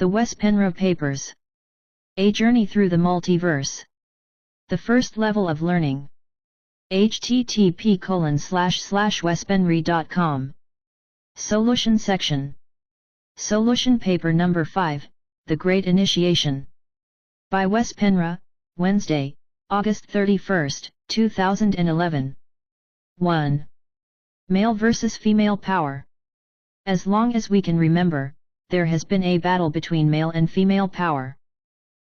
The Wes Penra Papers. A Journey Through the Multiverse. The First Level of Learning. http://wespenry.com. Solution Section. Solution Paper Number 5, The Great Initiation. By Wes Penra, Wednesday, August 31, 2011. 1. Male versus female power. As long as we can remember, there has been a battle between male and female power.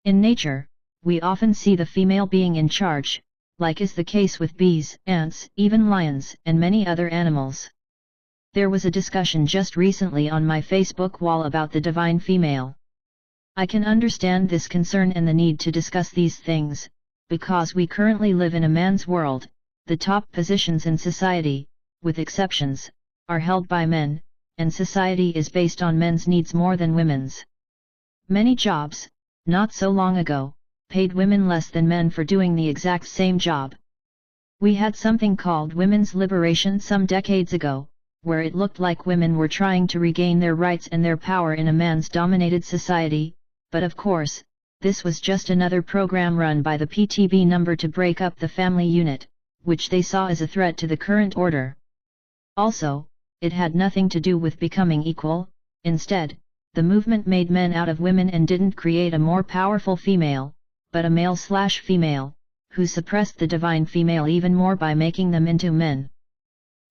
In nature, we often see the female being in charge, like is the case with bees, ants, even lions, and many other animals. There was a discussion just recently on my Facebook wall about the divine female. I can understand this concern and the need to discuss these things, because we currently live in a man's world. The top positions in society, with exceptions, are held by men, and society is based on men's needs more than women's. Many jobs, not so long ago, paid women less than men for doing the exact same job. We had something called women's liberation some decades ago, where it looked like women were trying to regain their rights and their power in a man's-dominated society, but of course, this was just another program run by the PTB number to break up the family unit, which they saw as a threat to the current order. Also, it had nothing to do with becoming equal. Instead, the movement made men out of women and didn't create a more powerful female, but a male/female, who suppressed the divine female even more by making them into men.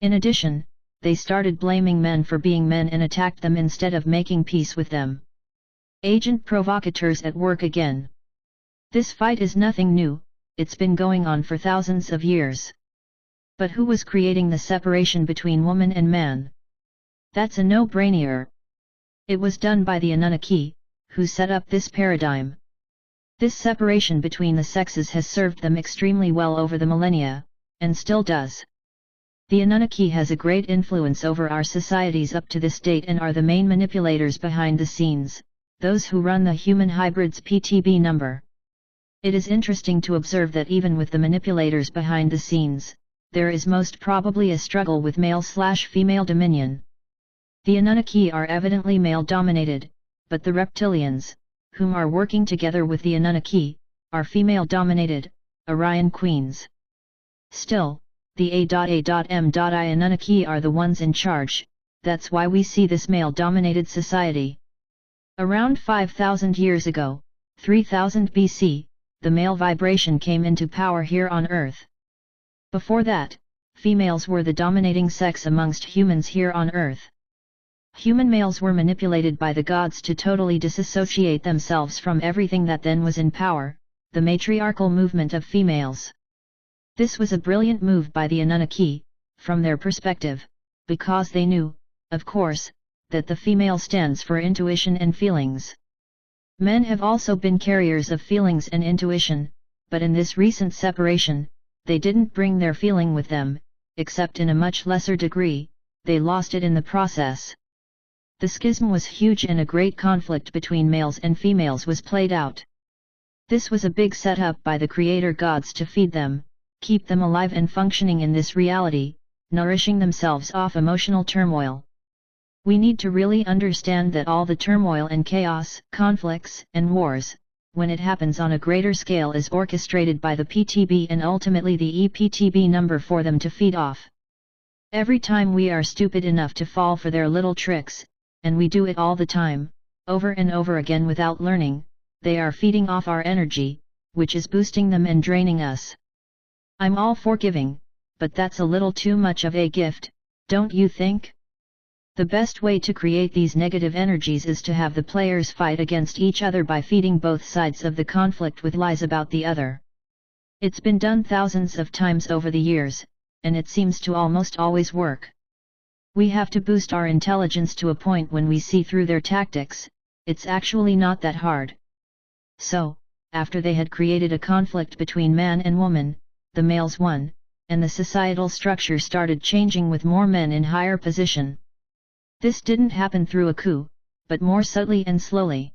In addition, they started blaming men for being men and attacked them instead of making peace with them. Agent provocateurs at work again. This fight is nothing new, it's been going on for thousands of years. But who was creating the separation between woman and man? That's a no-brainer. It was done by the Anunnaki, who set up this paradigm. This separation between the sexes has served them extremely well over the millennia, and still does. The Anunnaki has a great influence over our societies up to this date and are the main manipulators behind the scenes, those who run the human hybrids PTB number. It is interesting to observe that even with the manipulators behind the scenes, there is most probably a struggle with male/female dominion. The Anunnaki are evidently male-dominated, but the reptilians, whom are working together with the Anunnaki, are female-dominated, Orion queens. Still, the A.A.M.I Anunnaki are the ones in charge, that's why we see this male-dominated society. Around 5,000 years ago, 3000 BC, the male vibration came into power here on Earth. Before that, females were the dominating sex amongst humans here on Earth. Human males were manipulated by the gods to totally disassociate themselves from everything that then was in power, the matriarchal movement of females. This was a brilliant move by the Anunnaki, from their perspective, because they knew, of course, that the female stands for intuition and feelings. Men have also been carriers of feelings and intuition, but in this recent separation, they didn't bring their feeling with them, except in a much lesser degree, they lost it in the process. The schism was huge and a great conflict between males and females was played out. This was a big setup by the creator gods to feed them, keep them alive and functioning in this reality, nourishing themselves off emotional turmoil. We need to really understand that all the turmoil and chaos, conflicts, and wars, when it happens on a greater scale, is orchestrated by the PTB and ultimately the EPTB number for them to feed off. Every time we are stupid enough to fall for their little tricks, and we do it all the time, over and over again without learning, they are feeding off our energy, which is boosting them and draining us. I'm all for giving, but that's a little too much of a gift, don't you think? The best way to create these negative energies is to have the players fight against each other by feeding both sides of the conflict with lies about the other. It's been done thousands of times over the years, and it seems to almost always work. We have to boost our intelligence to a point when we see through their tactics, it's actually not that hard. So, after they had created a conflict between man and woman, the males won, and the societal structure started changing with more men in higher position. This didn't happen through a coup, but more subtly and slowly.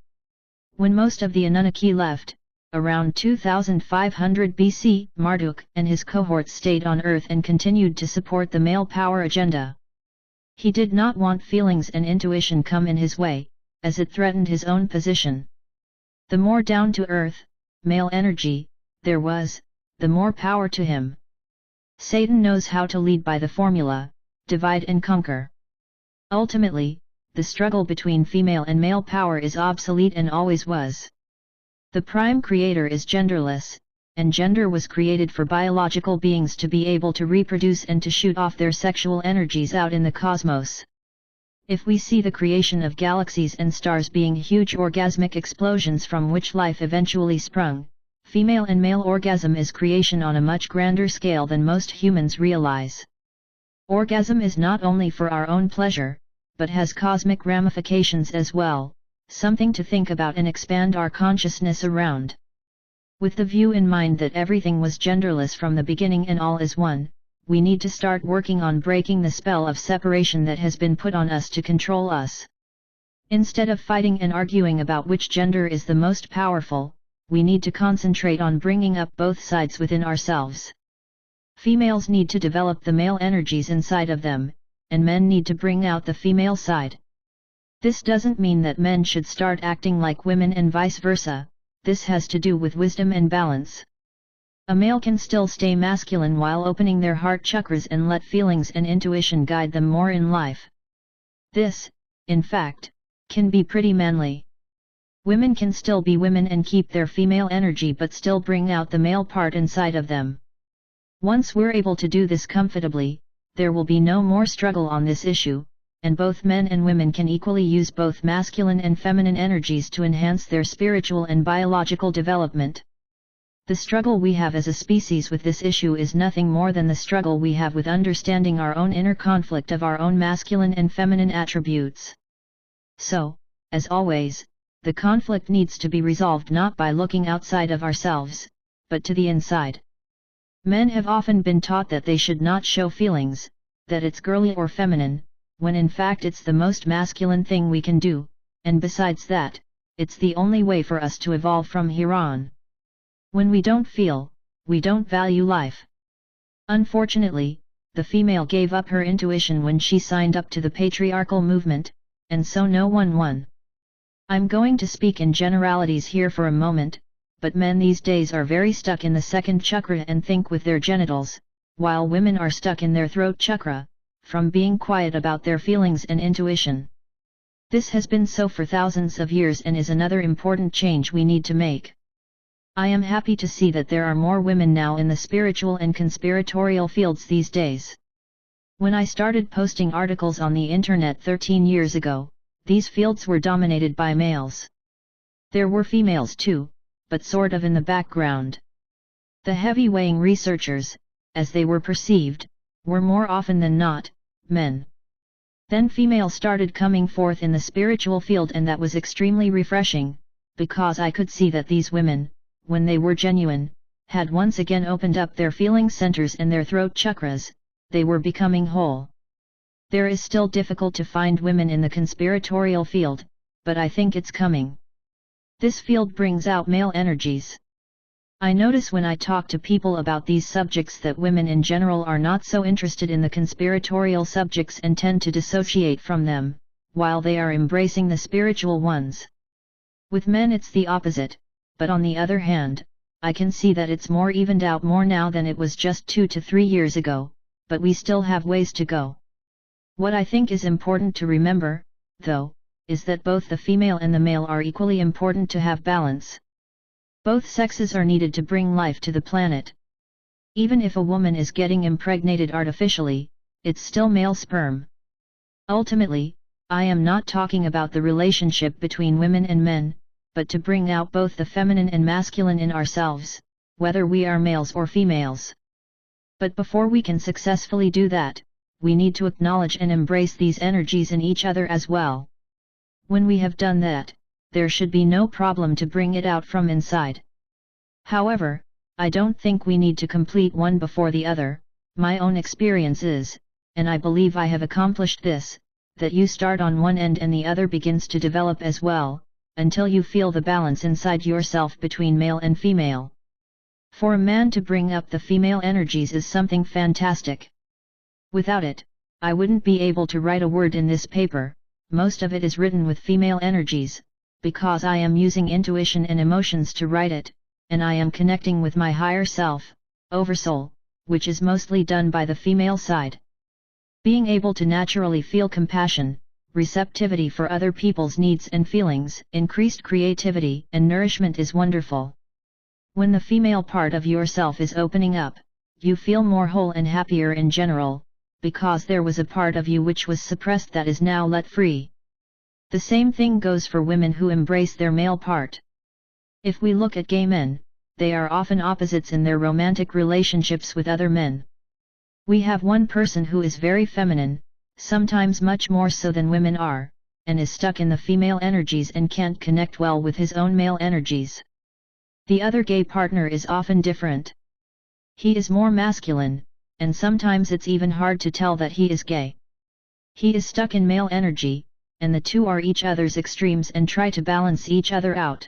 When most of the Anunnaki left, around 2500 BC, Marduk and his cohorts stayed on Earth and continued to support the male power agenda. He did not want feelings and intuition come in his way, as it threatened his own position. The more down-to-earth, male energy there was, the more power to him. Satan knows how to lead by the formula, divide and conquer. Ultimately, the struggle between female and male power is obsolete and always was. The Prime Creator is genderless, and gender was created for biological beings to be able to reproduce and to shoot off their sexual energies out in the cosmos. If we see the creation of galaxies and stars being huge orgasmic explosions from which life eventually sprung, female and male orgasm is creation on a much grander scale than most humans realize. Orgasm is not only for our own pleasure, but has cosmic ramifications as well, something to think about and expand our consciousness around. With the view in mind that everything was genderless from the beginning and all is one, we need to start working on breaking the spell of separation that has been put on us to control us. Instead of fighting and arguing about which gender is the most powerful, we need to concentrate on bringing up both sides within ourselves. Females need to develop the male energies inside of them, and men need to bring out the female side. This doesn't mean that men should start acting like women and vice versa. This has to do with wisdom and balance. A male can still stay masculine while opening their heart chakras and let feelings and intuition guide them more in life. This, in fact, can be pretty manly. Women can still be women and keep their female energy but still bring out the male part inside of them. Once we're able to do this comfortably, there will be no more struggle on this issue, and both men and women can equally use both masculine and feminine energies to enhance their spiritual and biological development. The struggle we have as a species with this issue is nothing more than the struggle we have with understanding our own inner conflict of our own masculine and feminine attributes. So, as always, the conflict needs to be resolved not by looking outside of ourselves, but to the inside. Men have often been taught that they should not show feelings, that it's girly or feminine, when in fact it's the most masculine thing we can do, and besides that, it's the only way for us to evolve from here on. When we don't feel, we don't value life. Unfortunately, the female gave up her intuition when she signed up to the patriarchal movement, and so no one won. I'm going to speak in generalities here for a moment, but men these days are very stuck in the second chakra and think with their genitals, while women are stuck in their throat chakra, from being quiet about their feelings and intuition. This has been so for thousands of years and is another important change we need to make. I am happy to see that there are more women now in the spiritual and conspiratorial fields these days. When I started posting articles on the internet 13 years ago, these fields were dominated by males. There were females too, but sort of in the background. The heavy-weighing researchers, as they were perceived, were more often than not, men. Then females started coming forth in the spiritual field, and that was extremely refreshing, because I could see that these women, when they were genuine, had once again opened up their feeling centers and their throat chakras, they were becoming whole. There is still difficult to find women in the conspiratorial field, but I think it's coming. This field brings out male energies. I notice when I talk to people about these subjects that women in general are not so interested in the conspiratorial subjects and tend to dissociate from them, while they are embracing the spiritual ones. With men it's the opposite. But on the other hand, I can see that it's more evened out more now than it was just 2 to 3 years ago, but we still have ways to go. What I think is important to remember, though, is that both the female and the male are equally important to have balance. Both sexes are needed to bring life to the planet. Even if a woman is getting impregnated artificially, it's still male sperm. Ultimately, I am not talking about the relationship between women and men, but to bring out both the feminine and masculine in ourselves, whether we are males or females. But before we can successfully do that, we need to acknowledge and embrace these energies in each other as well. When we have done that, there should be no problem to bring it out from inside. However, I don't think we need to complete one before the other. My own experience is, and I believe I have accomplished this, that you start on one end and the other begins to develop as well, until you feel the balance inside yourself between male and female. For a man to bring up the female energies is something fantastic. Without it, I wouldn't be able to write a word in this paper. most of it is written with female energies, because I am using intuition and emotions to write it, and I am connecting with my higher self, Oversoul, which is mostly done by the female side. Being able to naturally feel compassion, receptivity for other people's needs and feelings, increased creativity and nourishment is wonderful. When the female part of yourself is opening up, you feel more whole and happier in general, because there was a part of you which was suppressed that is now let free. The same thing goes for women who embrace their male part. If we look at gay men, they are often opposites in their romantic relationships with other men. We have one person who is very feminine, sometimes much more so than women are, and is stuck in the female energies and can't connect well with his own male energies. The other gay partner is often different. He is more masculine, and sometimes it's even hard to tell that he is gay. He is stuck in male energy, and the two are each other's extremes and try to balance each other out.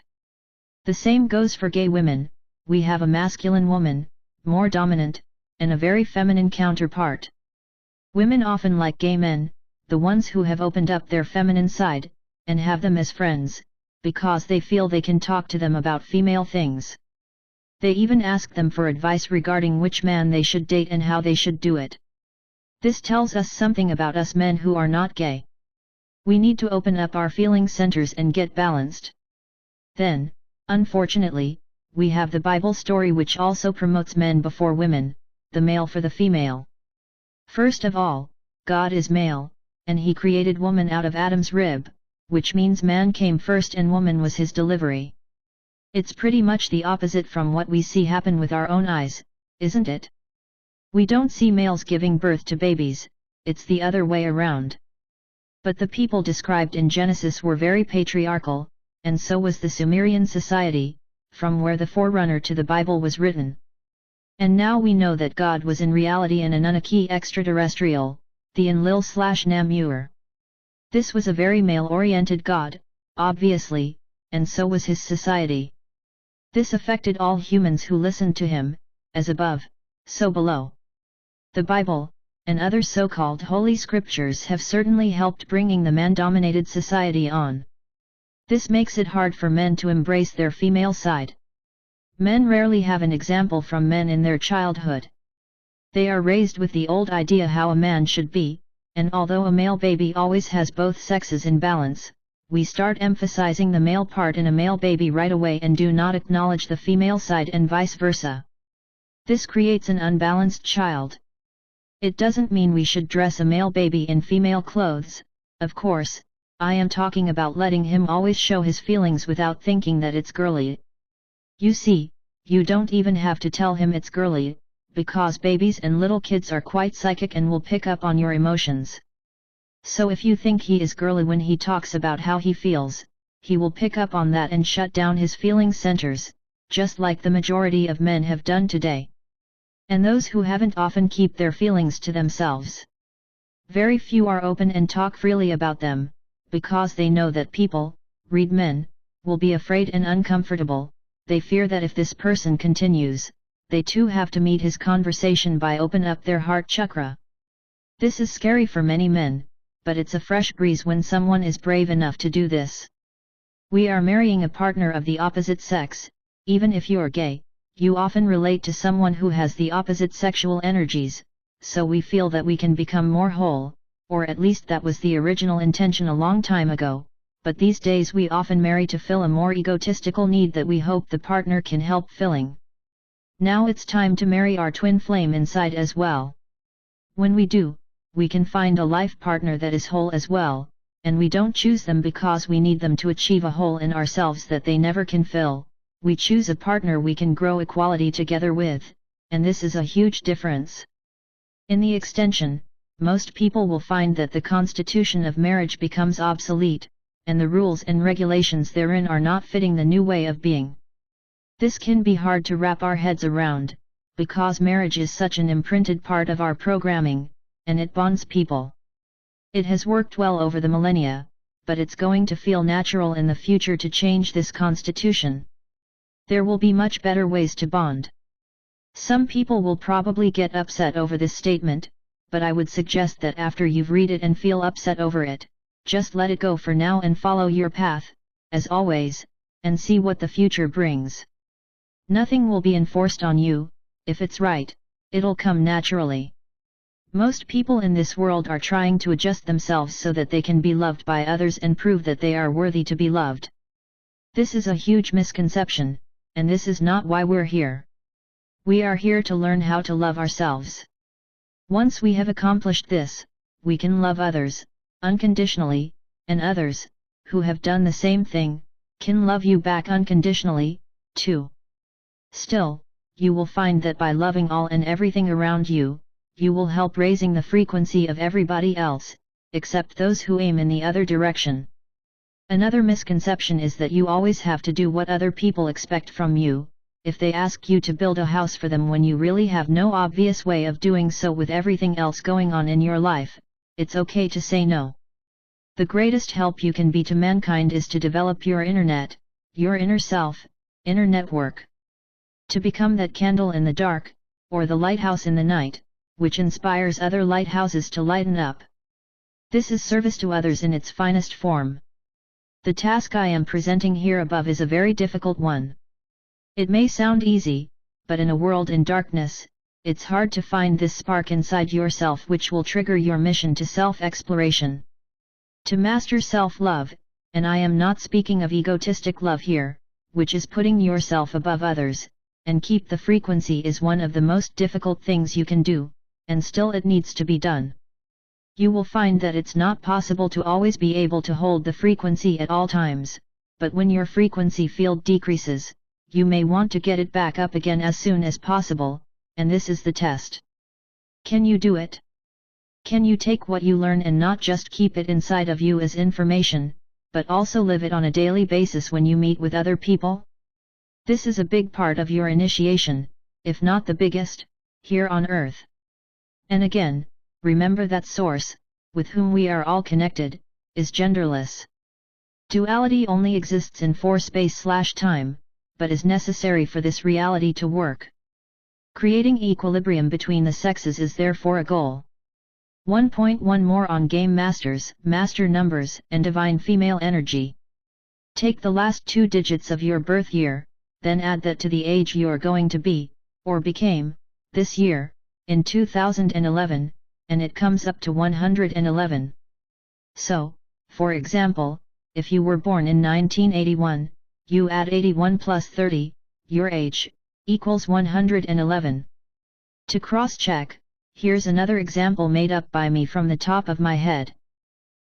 The same goes for gay women. We have a masculine woman, more dominant, and a very feminine counterpart. Women often like gay men, the ones who have opened up their feminine side, and have them as friends, because they feel they can talk to them about female things. They even ask them for advice regarding which man they should date and how they should do it. This tells us something about us men who are not gay. We need to open up our feeling centers and get balanced. Then, unfortunately, we have the Bible story which also promotes men before women, the male for the female. First of all, God is male, and He created woman out of Adam's rib, which means man came first and woman was his delivery. It's pretty much the opposite from what we see happen with our own eyes, isn't it? We don't see males giving birth to babies, it's the other way around. But the people described in Genesis were very patriarchal, and so was the Sumerian society, from where the forerunner to the Bible was written. And now we know that God was in reality an Anunnaki extraterrestrial, the Enlil/Namur. This was a very male-oriented God, obviously, and so was his society. This affected all humans who listened to him, as above, so below. The Bible, and other so-called holy scriptures have certainly helped bringing the man-dominated society on. This makes it hard for men to embrace their female side. Men rarely have an example from men in their childhood. They are raised with the old idea how a man should be, and although a male baby always has both sexes in balance, we start emphasizing the male part in a male baby right away and do not acknowledge the female side and vice versa. This creates an unbalanced child. It doesn't mean we should dress a male baby in female clothes, of course. I am talking about letting him always show his feelings without thinking that it's girly. You see, you don't even have to tell him it's girly, because babies and little kids are quite psychic and will pick up on your emotions. So if you think he is girly when he talks about how he feels, he will pick up on that and shut down his feeling centers, just like the majority of men have done today. And those who haven't often keep their feelings to themselves. Very few are open and talk freely about them, because they know that people, read men, will be afraid and uncomfortable. They fear that if this person continues, they too have to meet his conversation by open up their heart chakra. This is scary for many men, but it's a fresh breeze when someone is brave enough to do this. We are marrying a partner of the opposite sex. Even if you're gay, you often relate to someone who has the opposite sexual energies, so we feel that we can become more whole, or at least that was the original intention a long time ago, but these days we often marry to fill a more egotistical need that we hope the partner can help filling. Now it's time to marry our twin flame inside as well. When we do, we can find a life partner that is whole as well, and we don't choose them because we need them to achieve a hole in ourselves that they never can fill. We choose a partner we can grow equality together with, and this is a huge difference. In the extension, most people will find that the constitution of marriage becomes obsolete, and the rules and regulations therein are not fitting the new way of being. This can be hard to wrap our heads around, because marriage is such an imprinted part of our programming, and it bonds people. It has worked well over the millennia, but it's going to feel natural in the future to change this constitution. There will be much better ways to bond. Some people will probably get upset over this statement, but I would suggest that after you've read it and feel upset over it, Just let it go for now and follow your path, as always, and see what the future brings. Nothing will be enforced on you. If it's right, it'll come naturally. Most people in this world are trying to adjust themselves so that they can be loved by others and prove that they are worthy to be loved. This is a huge misconception, and this is not why we're here. We are here to learn how to love ourselves. Once we have accomplished this, we can love others, unconditionally, and others, who have done the same thing, can love you back unconditionally, too. Still, you will find that by loving all and everything around you, you will help raising the frequency of everybody else, except those who aim in the other direction. Another misconception is that you always have to do what other people expect from you. If they ask you to build a house for them when you really have no obvious way of doing so with everything else going on in your life, it's okay to say no. The greatest help you can be to mankind is to develop your internet, your inner self, inner network. To become that candle in the dark, or the lighthouse in the night, which inspires other lighthouses to lighten up. This is service to others in its finest form. The task I am presenting here above is a very difficult one. It may sound easy, but in a world in darkness, it's hard to find this spark inside yourself which will trigger your mission to self-exploration. To master self-love, and I am not speaking of egotistic love here, which is putting yourself above others, and keep the frequency is one of the most difficult things you can do, and still it needs to be done. You will find that it's not possible to always be able to hold the frequency at all times, but when your frequency field decreases, you may want to get it back up again as soon as possible, and this is the test. Can you do it? Can you take what you learn and not just keep it inside of you as information, but also live it on a daily basis when you meet with other people? This is a big part of your initiation, if not the biggest, here on Earth. And again, remember that Source, with whom we are all connected, is genderless. Duality only exists in 4 space/time, but is necessary for this reality to work. Creating equilibrium between the sexes is therefore a goal. 1.1 More on Game Masters, Master Numbers, and Divine Female Energy. Take the last 2 digits of your birth year, then add that to the age you're going to be, or became, this year, in 2011, and it comes up to 111. So, for example, if you were born in 1981, you add 81 plus 30, your age, equals 111. To cross-check, here's another example made up by me from the top of my head.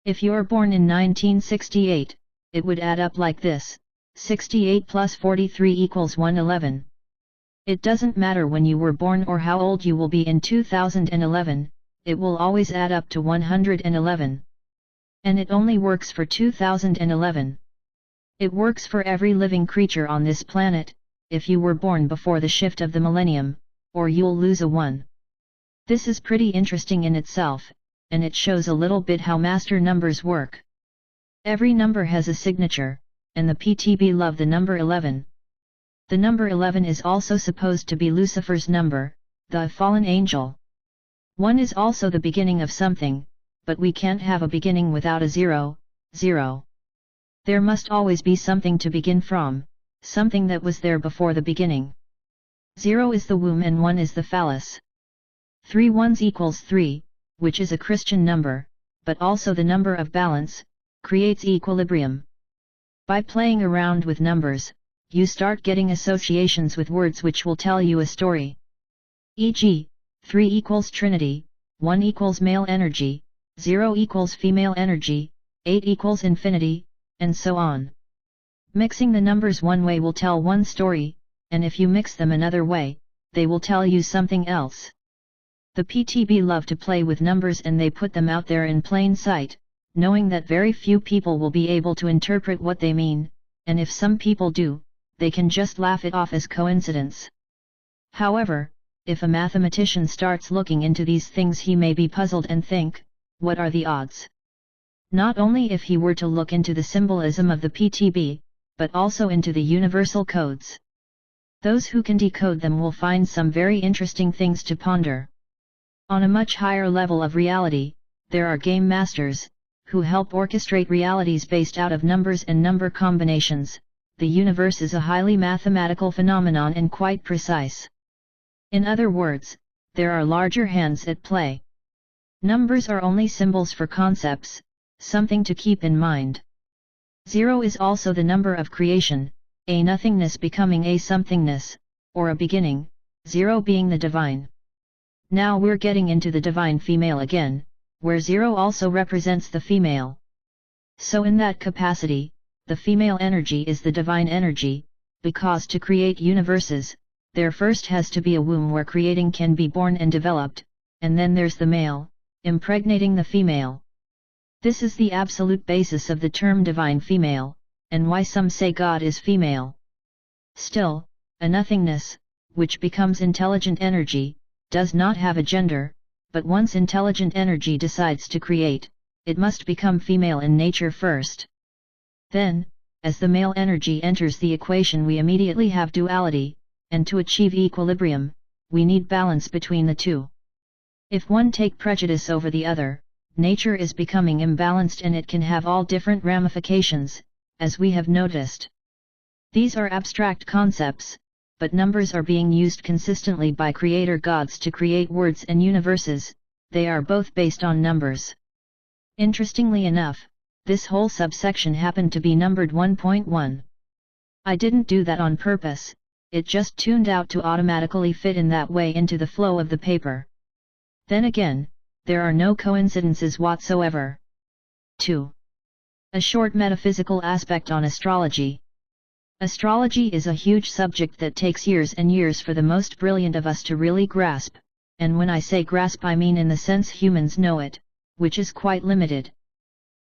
If you're born in 1968, it would add up like this, 68 plus 43 equals 111. It doesn't matter when you were born or how old you will be in 2011, it will always add up to 111. And it only works for 2011. It works for every living creature on this planet. If you were born before the shift of the millennium, or you'll lose a 1. This is pretty interesting in itself, and it shows a little bit how master numbers work. Every number has a signature, and the PTB love the number 11. The number 11 is also supposed to be Lucifer's number, the fallen angel. 1 is also the beginning of something, but we can't have a beginning without a 0, 0. There must always be something to begin from, something that was there before the beginning. 0 is the womb and 1 is the phallus. 3 ones equals 3, which is a Christian number, but also the number of balance, creates equilibrium. By playing around with numbers, you start getting associations with words which will tell you a story. E.g., 3 equals Trinity, 1 equals male energy, 0 equals female energy, 8 equals infinity, and so on. Mixing the numbers one way will tell one story, and if you mix them another way, they will tell you something else. The PTB love to play with numbers and they put them out there in plain sight, knowing that very few people will be able to interpret what they mean, and if some people do, they can just laugh it off as coincidence. However, if a mathematician starts looking into these things, he may be puzzled and think, what are the odds? Not only if he were to look into the symbolism of the PTB, but also into the universal codes. Those who can decode them will find some very interesting things to ponder. On a much higher level of reality, there are game masters, who help orchestrate realities based out of numbers and number combinations. The universe is a highly mathematical phenomenon and quite precise. In other words, there are larger hands at play. Numbers are only symbols for concepts, something to keep in mind. 0 is also the number of creation, a nothingness becoming a somethingness, or a beginning, 0 being the divine. Now we're getting into the divine female again, where 0 also represents the female. So in that capacity, the female energy is the divine energy, because to create universes, there first has to be a womb where creating can be born and developed, and then there's the male, impregnating the female. This is the absolute basis of the term divine female, and why some say God is female. Still, a nothingness, which becomes intelligent energy, does not have a gender, but once intelligent energy decides to create, it must become female in nature first. Then, as the male energy enters the equation, we immediately have duality, and to achieve equilibrium, we need balance between the two. If one take prejudice over the other, nature is becoming imbalanced, and it can have all different ramifications, as we have noticed. These are abstract concepts, but numbers are being used consistently by creator gods to create words and universes. They are both based on numbers. Interestingly enough, this whole subsection happened to be numbered 1.1. I didn't do that on purpose, it just tuned out to automatically fit in that way into the flow of the paper. Then again, there are no coincidences whatsoever. 2. A short metaphysical aspect on astrology. Astrology is a huge subject that takes years and years for the most brilliant of us to really grasp, and when I say grasp I mean in the sense humans know it, which is quite limited.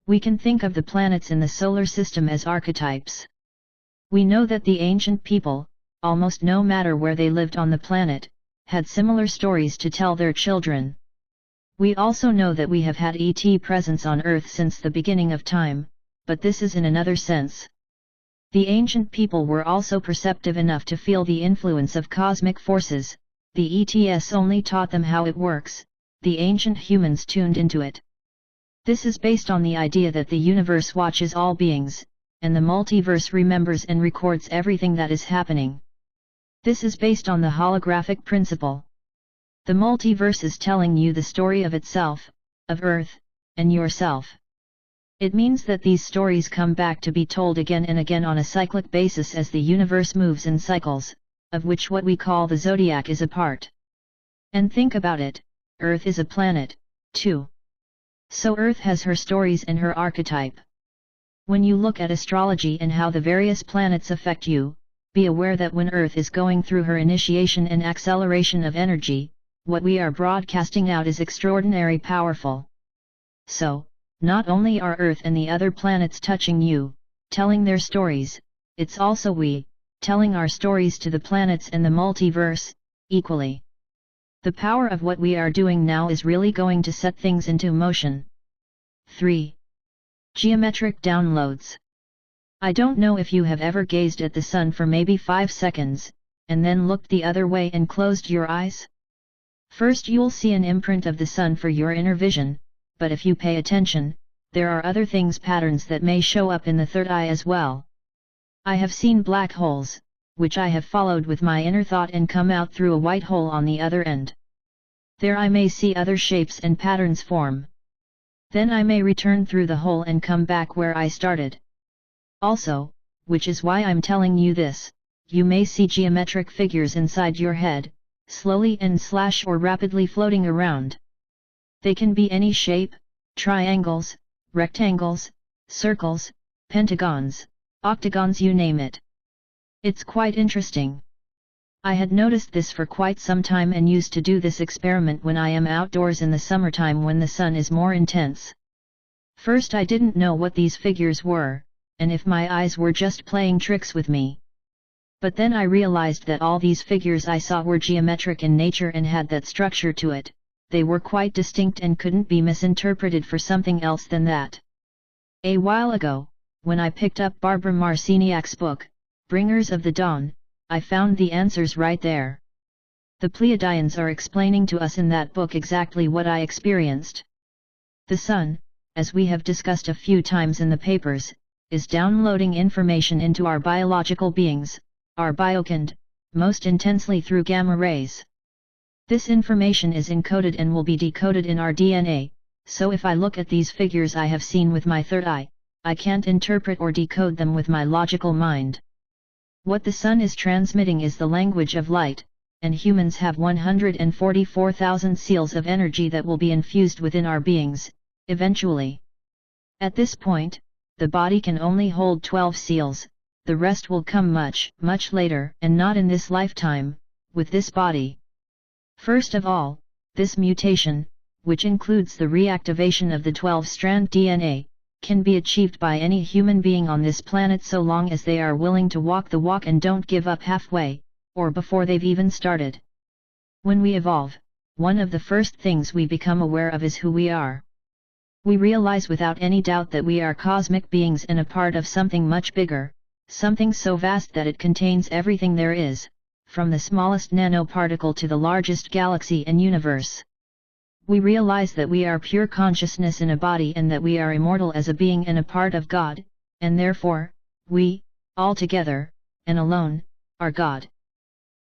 We can think of the planets in the solar system as archetypes. We know that the ancient people, almost no matter where they lived on the planet, had similar stories to tell their children. We also know that we have had ET presence on Earth since the beginning of time, but this is in another sense. The ancient people were also perceptive enough to feel the influence of cosmic forces. The ETS only taught them how it works, the ancient humans tuned into it. This is based on the idea that the universe watches all beings, and the multiverse remembers and records everything that is happening. This is based on the holographic principle. The multiverse is telling you the story of itself, of Earth, and yourself. It means that these stories come back to be told again and again on a cyclic basis as the universe moves in cycles, of which what we call the zodiac is a part. And think about it, Earth is a planet, too. So Earth has her stories and her archetype. When you look at astrology and how the various planets affect you, be aware that when Earth is going through her initiation and acceleration of energy, what we are broadcasting out is extraordinarily powerful. So, not only are Earth and the other planets touching you, telling their stories, it's also we, telling our stories to the planets and the multiverse, equally. The power of what we are doing now is really going to set things into motion. 3. Geometric downloads. I don't know if you have ever gazed at the sun for maybe 5 seconds, and then looked the other way and closed your eyes. First you'll see an imprint of the sun for your inner vision, but if you pay attention, there are other things, patterns that may show up in the third eye as well. I have seen black holes, which I have followed with my inner thought and come out through a white hole on the other end. There I may see other shapes and patterns form. Then I may return through the hole and come back where I started. Also, which is why I'm telling you this, you may see geometric figures inside your head, slowly and or rapidly floating around. They can be any shape, triangles, rectangles, circles, pentagons, octagons, you name it. It's quite interesting. I had noticed this for quite some time and used to do this experiment when I am outdoors in the summertime when the sun is more intense. First I didn't know what these figures were, and if my eyes were just playing tricks with me. But then I realized that all these figures I saw were geometric in nature and had that structure to it. They were quite distinct and couldn't be misinterpreted for something else than that. A while ago, when I picked up Barbara Marciniak's book, Bringers of the Dawn, I found the answers right there. The Pleiadians are explaining to us in that book exactly what I experienced. The sun, as we have discussed a few times in the papers, is downloading information into our biological beings, our biokind, most intensely through gamma rays. This information is encoded and will be decoded in our DNA, so if I look at these figures I have seen with my third eye, I can't interpret or decode them with my logical mind. What the sun is transmitting is the language of light, and humans have 144,000 seals of energy that will be infused within our beings, eventually. At this point, the body can only hold 12 seals, the rest will come much, much later, and not in this lifetime, with this body. First of all, this mutation, which includes the reactivation of the 12-strand DNA, can be achieved by any human being on this planet so long as they are willing to walk the walk and don't give up halfway, or before they've even started. When we evolve, one of the first things we become aware of is who we are. We realize without any doubt that we are cosmic beings and a part of something much bigger, something so vast that it contains everything there is, from the smallest nanoparticle to the largest galaxy and universe. We realize that we are pure consciousness in a body and that we are immortal as a being and a part of God, and therefore, we, all together, and alone, are God.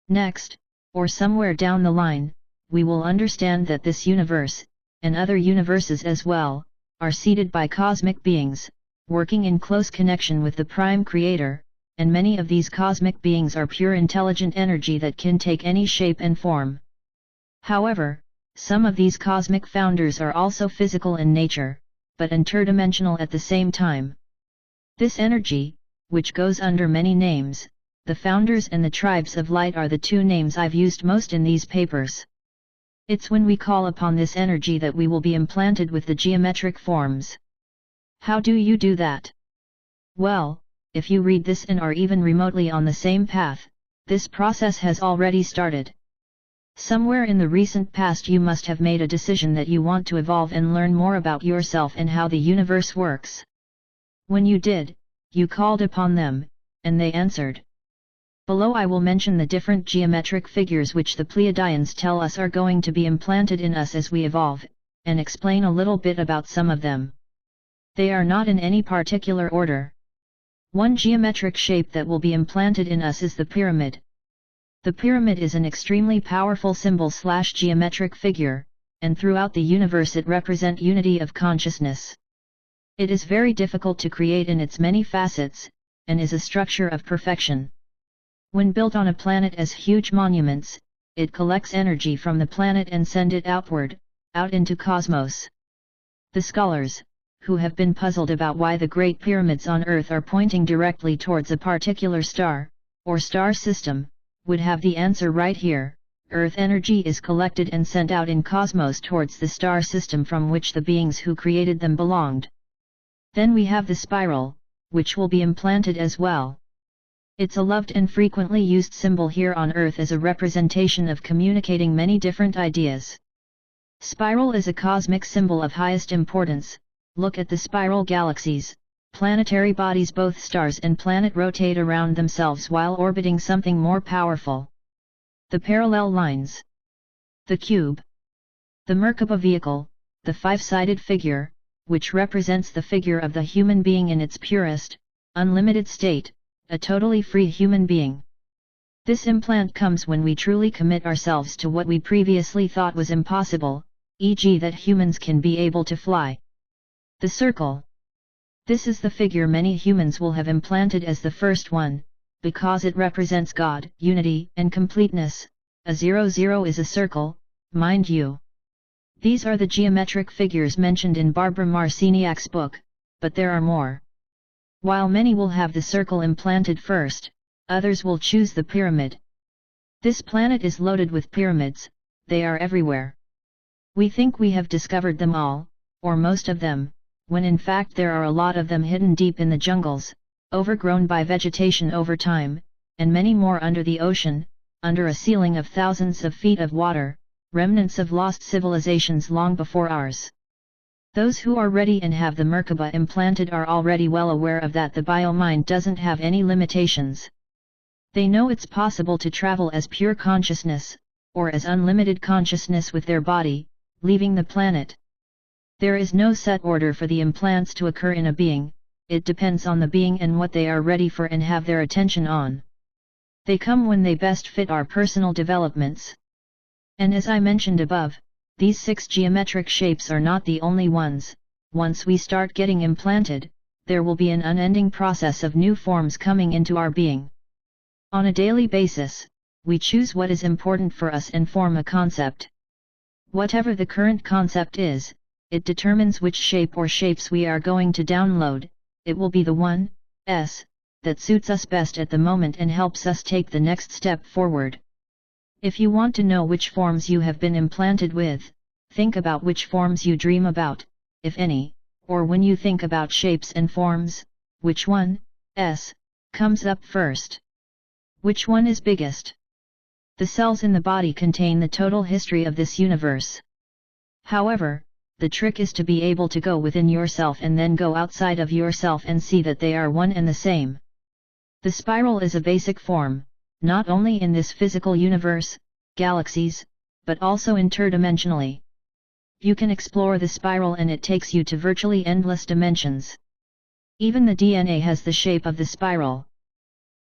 Next, or somewhere down the line, we will understand that this universe, and other universes as well, are seeded by cosmic beings, working in close connection with the Prime Creator, and many of these cosmic beings are pure intelligent energy that can take any shape and form. However, some of these cosmic founders are also physical in nature, but interdimensional at the same time. This energy, which goes under many names, the founders and the tribes of light are the two names I've used most in these papers. It's when we call upon this energy that we will be implanted with the geometric forms. How do you do that? Well, if you read this and are even remotely on the same path, this process has already started. Somewhere in the recent past you must have made a decision that you want to evolve and learn more about yourself and how the universe works. When you did, you called upon them, and they answered. Below I will mention the different geometric figures which the Pleiadians tell us are going to be implanted in us as we evolve, and explain a little bit about some of them. They are not in any particular order. One geometric shape that will be implanted in us is the pyramid. The pyramid is an extremely powerful symbol/geometric figure, and throughout the universe it represents unity of consciousness. It is very difficult to create in its many facets, and is a structure of perfection. When built on a planet as huge monuments, it collects energy from the planet and sends it outward, out into cosmos. The scholars, who have been puzzled about why the Great Pyramids on Earth are pointing directly towards a particular star, or star system, would have the answer right here. Earth energy is collected and sent out in cosmos towards the star system from which the beings who created them belonged. Then we have the spiral, which will be implanted as well. It's a loved and frequently used symbol here on Earth as a representation of communicating many different ideas. Spiral is a cosmic symbol of highest importance. Look at the spiral galaxies. Planetary bodies, both stars and planet, rotate around themselves while orbiting something more powerful. The parallel lines. The cube. The Merkaba vehicle, the five-sided figure, which represents the figure of the human being in its purest, unlimited state, a totally free human being. This implant comes when we truly commit ourselves to what we previously thought was impossible, e.g. that humans can be able to fly. The circle. This is the figure many humans will have implanted as the first one, because it represents God, unity, and completeness. A 00 is a circle, mind you. These are the geometric figures mentioned in Barbara Marciniak's book, but there are more. While many will have the circle implanted first, others will choose the pyramid. This planet is loaded with pyramids, they are everywhere. We think we have discovered them all, or most of them, when in fact there are a lot of them hidden deep in the jungles, overgrown by vegetation over time, and many more under the ocean, under a ceiling of thousands of feet of water, remnants of lost civilizations long before ours. Those who are ready and have the Merkaba implanted are already well aware of that the bio-mind doesn't have any limitations. They know it's possible to travel as pure consciousness, or as unlimited consciousness with their body, leaving the planet. There is no set order for the implants to occur in a being, it depends on the being and what they are ready for and have their attention on. They come when they best fit our personal developments. And as I mentioned above, these 6 geometric shapes are not the only ones. Once we start getting implanted, there will be an unending process of new forms coming into our being. On a daily basis, we choose what is important for us and form a concept. Whatever the current concept is, it determines which shape or shapes we are going to download. It will be the one that suits us best at the moment and helps us take the next step forward. If you want to know which forms you have been implanted with, think about which forms you dream about, if any, or when you think about shapes and forms, which one comes up first? Which one is biggest? The cells in the body contain the total history of this universe. However, the trick is to be able to go within yourself and then go outside of yourself and see that they are one and the same. The spiral is a basic form, not only in this physical universe, galaxies, but also interdimensionally. You can explore the spiral and it takes you to virtually endless dimensions. Even the DNA has the shape of the spiral.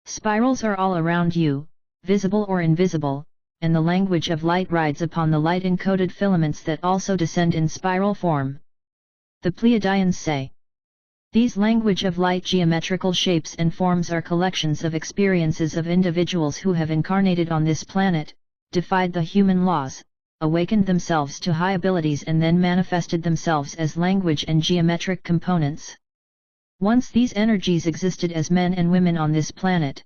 Spirals are all around you, visible or invisible, and the language of light rides upon the light-encoded filaments that also descend in spiral form. The Pleiadians say, these language of light geometrical shapes and forms are collections of experiences of individuals who have incarnated on this planet, defied the human laws, awakened themselves to high abilities and then manifested themselves as language and geometric components. Once these energies existed as men and women on this planet.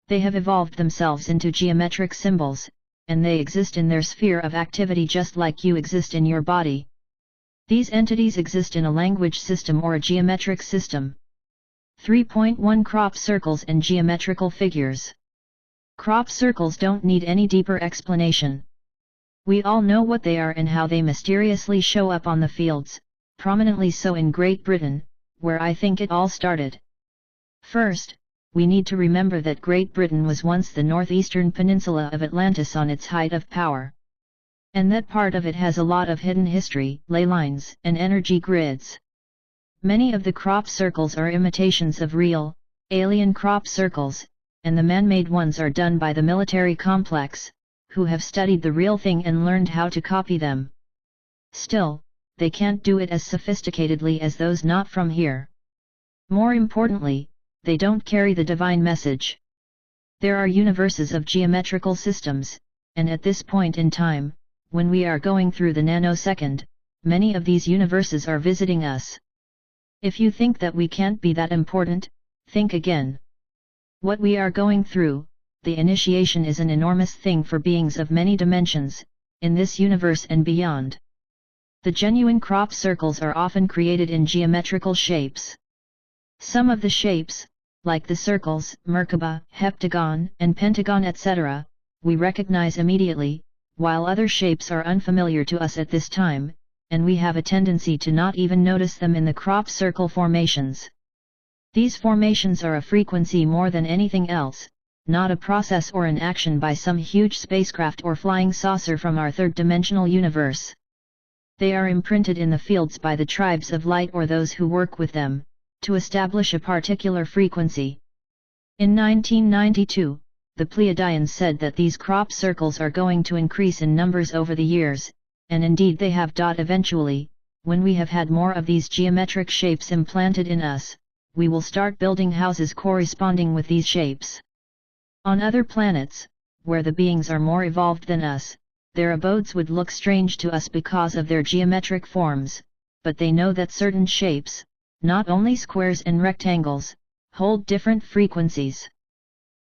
They have evolved themselves into geometric symbols, and they exist in their sphere of activity just like you exist in your body. These entities exist in a language system or a geometric system. 3.1 Crop circles and geometrical figures. Crop circles don't need any deeper explanation. We all know what they are and how they mysteriously show up on the fields, prominently so in Great Britain, where I think it all started. First, we need to remember that Great Britain was once the northeastern peninsula of Atlantis on its height of power. And that part of it has a lot of hidden history, ley lines, and energy grids. Many of the crop circles are imitations of real, alien crop circles, and the man-made ones are done by the military complex, who have studied the real thing and learned how to copy them. Still, they can't do it as sophisticatedly as those not from here. More importantly, they don't carry the divine message. There are universes of geometrical systems, and at this point in time, when we are going through the nanosecond, many of these universes are visiting us. If you think that we can't be that important, think again. What we are going through, the initiation, is an enormous thing for beings of many dimensions, in this universe and beyond. The genuine crop circles are often created in geometrical shapes. Some of the shapes, like the circles, Merkaba, heptagon, and pentagon etc., we recognize immediately, while other shapes are unfamiliar to us at this time, and we have a tendency to not even notice them in the crop circle formations. These formations are a frequency more than anything else, not a process or an action by some huge spacecraft or flying saucer from our third-dimensional universe. They are imprinted in the fields by the tribes of light or those who work with them, to establish a particular frequency. In 1992, the Pleiadians said that these crop circles are going to increase in numbers over the years, and indeed they have. Eventually, when we have had more of these geometric shapes implanted in us, we will start building houses corresponding with these shapes. On other planets, where the beings are more evolved than us, their abodes would look strange to us because of their geometric forms, but they know that certain shapes, not only squares and rectangles, hold different frequencies.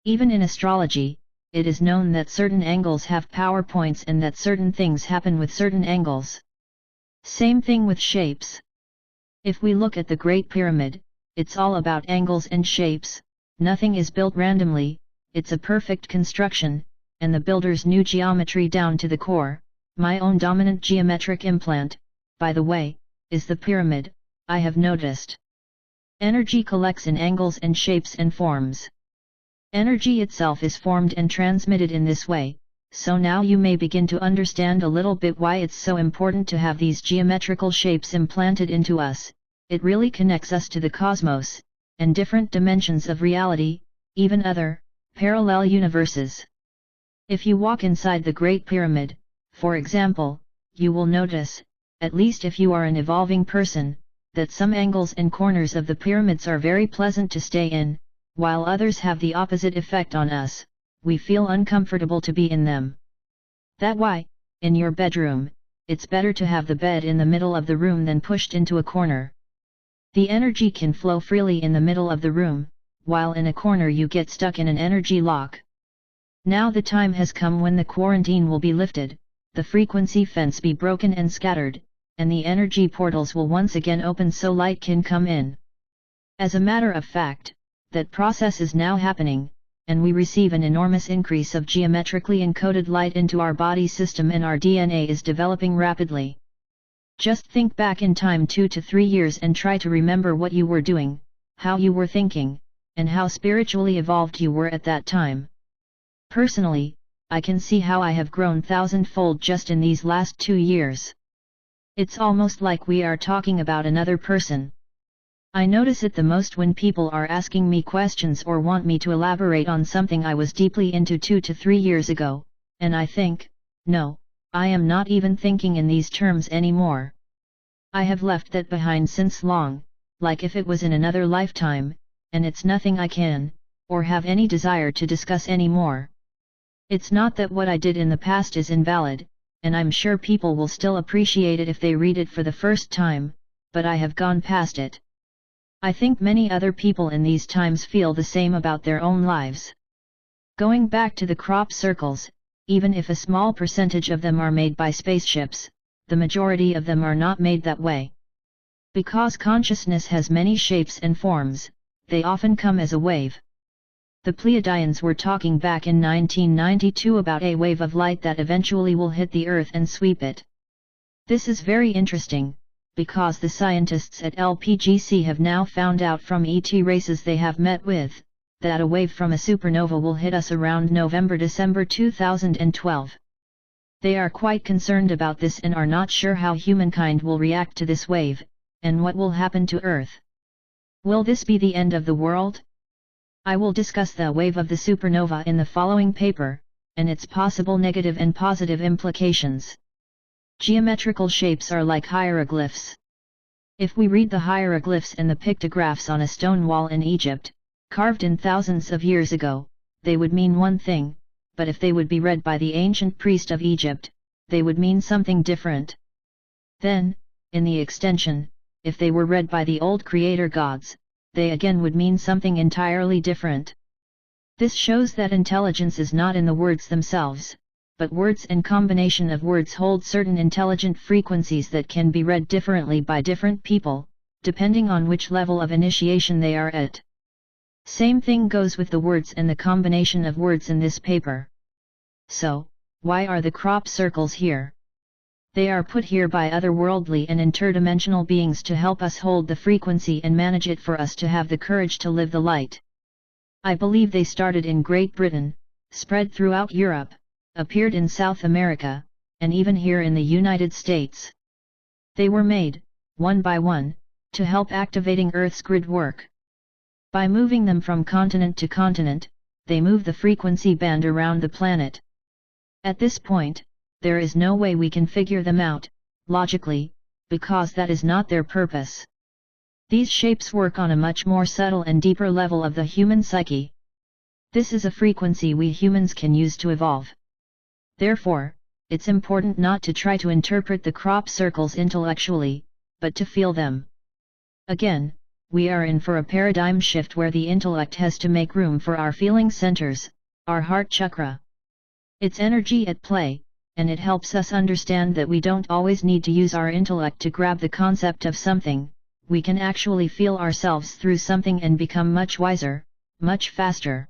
Even in astrology, it is known that certain angles have power points and that certain things happen with certain angles. Same thing with shapes. If we look at the Great Pyramid, it's all about angles and shapes, nothing is built randomly, it's a perfect construction, and the builders knew geometry down to the core. My own dominant geometric implant, by the way, is the pyramid, I have noticed. Energy collects in angles and shapes and forms. Energy itself is formed and transmitted in this way, so now you may begin to understand a little bit why it's so important to have these geometrical shapes implanted into us. It really connects us to the cosmos, and different dimensions of reality, even other, parallel universes. If you walk inside the Great Pyramid, for example, you will notice, at least if you are an evolving person, that some angles and corners of the pyramids are very pleasant to stay in, while others have the opposite effect on us. We feel uncomfortable to be in them. That's why, in your bedroom, it's better to have the bed in the middle of the room than pushed into a corner. The energy can flow freely in the middle of the room, while in a corner you get stuck in an energy lock. Now the time has come when the quarantine will be lifted, the frequency fence be broken and scattered, and the energy portals will once again open so light can come in. As a matter of fact, that process is now happening, and we receive an enormous increase of geometrically encoded light into our body system, and our DNA is developing rapidly. Just think back in time 2 to 3 years and try to remember what you were doing, how you were thinking, and how spiritually evolved you were at that time. Personally, I can see how I have grown thousandfold just in these last 2 years. It's almost like we are talking about another person. I notice it the most when people are asking me questions or want me to elaborate on something I was deeply into 2 to 3 years ago, and I think, no, I am not even thinking in these terms anymore. I have left that behind since long, like if it was in another lifetime, and it's nothing I can, or have any desire to discuss anymore. It's not that what I did in the past is invalid, and I'm sure people will still appreciate it if they read it for the first time, but I have gone past it. I think many other people in these times feel the same about their own lives. Going back to the crop circles, even if a small percentage of them are made by spaceships, the majority of them are not made that way. Because consciousness has many shapes and forms, they often come as a wave. The Pleiadians were talking back in 1992 about a wave of light that eventually will hit the Earth and sweep it. This is very interesting, because the scientists at LPGC have now found out from ET races they have met with, that a wave from a supernova will hit us around November-December 2012. They are quite concerned about this and are not sure how humankind will react to this wave, and what will happen to Earth. Will this be the end of the world? I will discuss the wave of the supernova in the following paper, and its possible negative and positive implications. Geometrical shapes are like hieroglyphs. If we read the hieroglyphs and the pictographs on a stone wall in Egypt, carved in thousands of years ago, they would mean one thing, but if they would be read by the ancient priest of Egypt, they would mean something different. Then, in the extension, if they were read by the old creator gods, they again would mean something entirely different. This shows that intelligence is not in the words themselves, but words and combination of words hold certain intelligent frequencies that can be read differently by different people, depending on which level of initiation they are at. Same thing goes with the words and the combination of words in this paper. So, why are the crop circles here? They are put here by otherworldly and interdimensional beings to help us hold the frequency and manage it for us to have the courage to live the light. I believe they started in Great Britain, spread throughout Europe, appeared in South America, and even here in the United States. They were made, one by one, to help activating Earth's grid work. By moving them from continent to continent, they move the frequency band around the planet. At this point, there is no way we can figure them out, logically, because that is not their purpose. These shapes work on a much more subtle and deeper level of the human psyche. This is a frequency we humans can use to evolve. Therefore, it's important not to try to interpret the crop circles intellectually, but to feel them. Again, we are in for a paradigm shift where the intellect has to make room for our feeling centers, our heart chakra. It's energy at play, and it helps us understand that we don't always need to use our intellect to grab the concept of something. We can actually feel ourselves through something and become much wiser, much faster.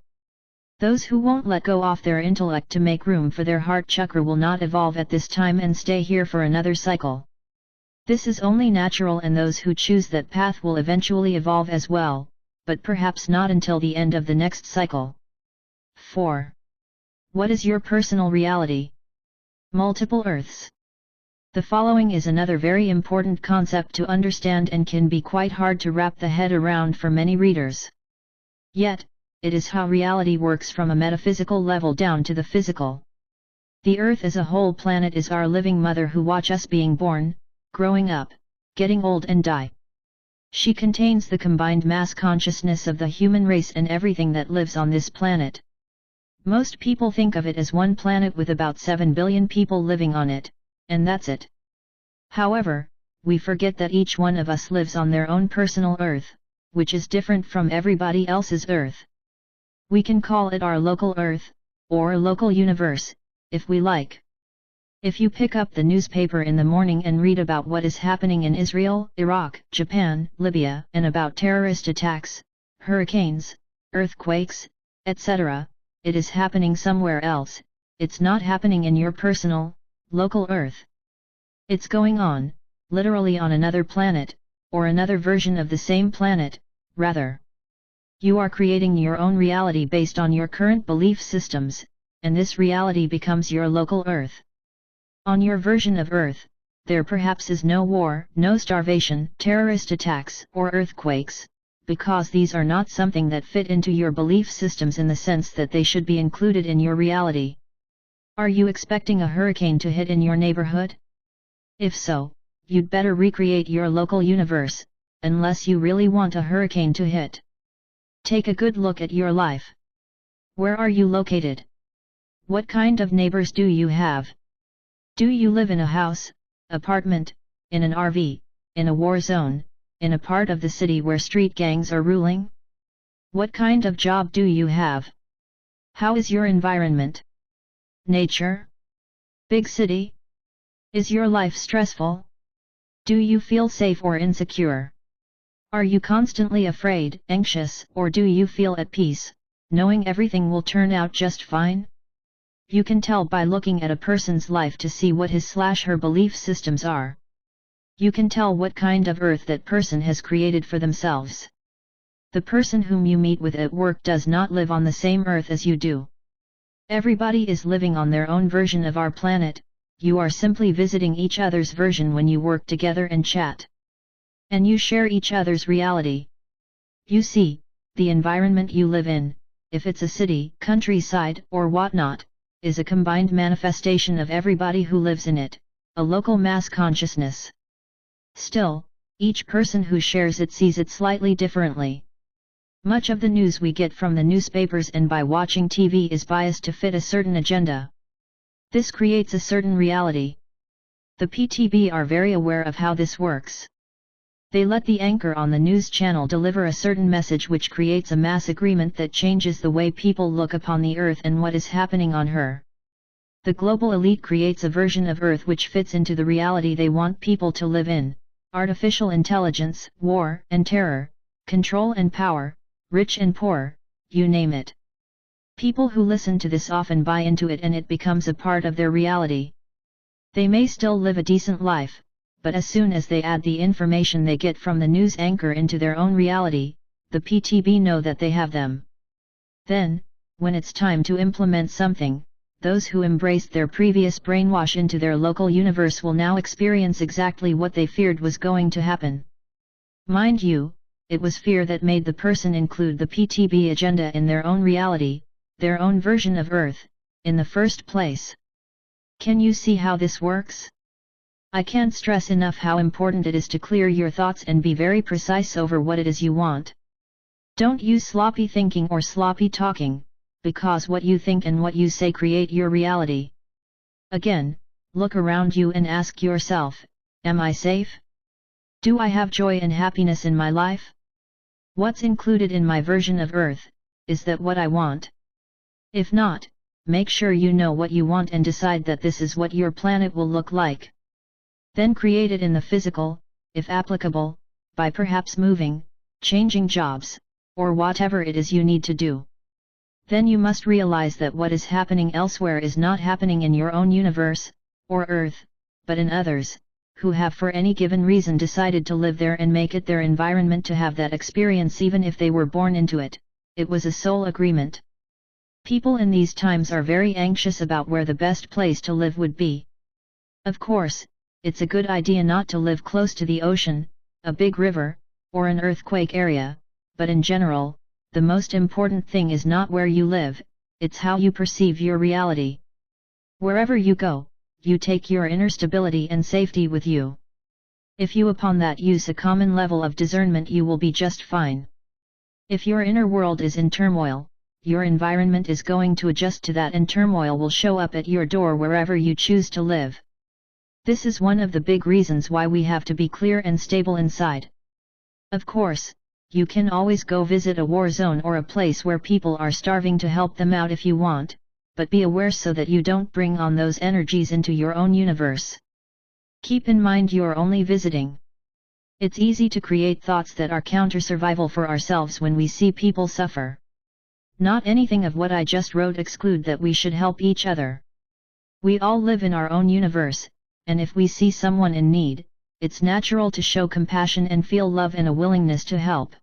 Those who won't let go off their intellect to make room for their heart chakra will not evolve at this time and stay here for another cycle. This is only natural, and those who choose that path will eventually evolve as well, but perhaps not until the end of the next cycle. 4. What is your personal reality? Multiple Earths. The following is another very important concept to understand and can be quite hard to wrap the head around for many readers. Yet, it is how reality works from a metaphysical level down to the physical. The Earth as a whole planet is our living mother who watch us being born, growing up, getting old and die. She contains the combined mass consciousness of the human race and everything that lives on this planet. Most people think of it as one planet with about 7 billion people living on it, and that's it. However, we forget that each one of us lives on their own personal Earth, which is different from everybody else's Earth. We can call it our local Earth, or local universe, if we like. If you pick up the newspaper in the morning and read about what is happening in Israel, Iraq, Japan, Libya, and about terrorist attacks, hurricanes, earthquakes, etc., it is happening somewhere else. It's not happening in your personal, local Earth. It's going on, literally on another planet, or another version of the same planet, rather. You are creating your own reality based on your current belief systems, and this reality becomes your local Earth. On your version of Earth, there perhaps is no war, no starvation, terrorist attacks, or earthquakes, because these are not something that fit into your belief systems in the sense that they should be included in your reality. Are you expecting a hurricane to hit in your neighborhood? If so, you'd better recreate your local universe, unless you really want a hurricane to hit. Take a good look at your life. Where are you located? What kind of neighbors do you have? Do you live in a house, apartment, in an RV, in a war zone, in a part of the city where street gangs are ruling? What kind of job do you have? How is your environment? Nature? Big city? Is your life stressful? Do you feel safe or insecure? Are you constantly afraid, anxious, or do you feel at peace, knowing everything will turn out just fine? You can tell by looking at a person's life to see what his/her belief systems are. You can tell what kind of Earth that person has created for themselves. The person whom you meet with at work does not live on the same Earth as you do. Everybody is living on their own version of our planet. You are simply visiting each other's version when you work together and chat. And you share each other's reality. You see, the environment you live in, if it's a city, countryside, or whatnot, is a combined manifestation of everybody who lives in it, a local mass consciousness. Still, each person who shares it sees it slightly differently. Much of the news we get from the newspapers and by watching TV is biased to fit a certain agenda. This creates a certain reality. The PTB are very aware of how this works. They let the anchor on the news channel deliver a certain message which creates a mass agreement that changes the way people look upon the Earth and what is happening on her. The global elite creates a version of Earth which fits into the reality they want people to live in: artificial intelligence, war and terror, control and power, rich and poor, you name it. People who listen to this often buy into it and it becomes a part of their reality. They may still live a decent life, but as soon as they add the information they get from the news anchor into their own reality, the PTB know that they have them. Then, when it's time to implement something, those who embraced their previous brainwash into their local universe will now experience exactly what they feared was going to happen. Mind you, it was fear that made the person include the PTB agenda in their own reality, their own version of Earth, in the first place. Can you see how this works? I can't stress enough how important it is to clear your thoughts and be very precise over what it is you want. Don't use sloppy thinking or sloppy talking, because what you think and what you say create your reality. Again, look around you and ask yourself, am I safe? Do I have joy and happiness in my life? What's included in my version of Earth, is that what I want? If not, make sure you know what you want and decide that this is what your planet will look like. Then create it in the physical, if applicable, by perhaps moving, changing jobs, or whatever it is you need to do. Then you must realize that what is happening elsewhere is not happening in your own universe, or Earth, but in others, who have for any given reason decided to live there and make it their environment to have that experience even if they were born into it. It was a soul agreement. People in these times are very anxious about where the best place to live would be. Of course, it's a good idea not to live close to the ocean, a big river, or an earthquake area, but in general, the most important thing is not where you live, it's how you perceive your reality. Wherever you go, you take your inner stability and safety with you. If you upon that use a common level of discernment, you will be just fine. If your inner world is in turmoil, your environment is going to adjust to that, and turmoil will show up at your door wherever you choose to live. This is one of the big reasons why we have to be clear and stable inside. Of course, you can always go visit a war zone or a place where people are starving to help them out if you want, but be aware so that you don't bring on those energies into your own universe. Keep in mind you're only visiting. It's easy to create thoughts that are counter-survival for ourselves when we see people suffer. Not anything of what I just wrote exclude that we should help each other. We all live in our own universe, and if we see someone in need, it's natural to show compassion and feel love and a willingness to help.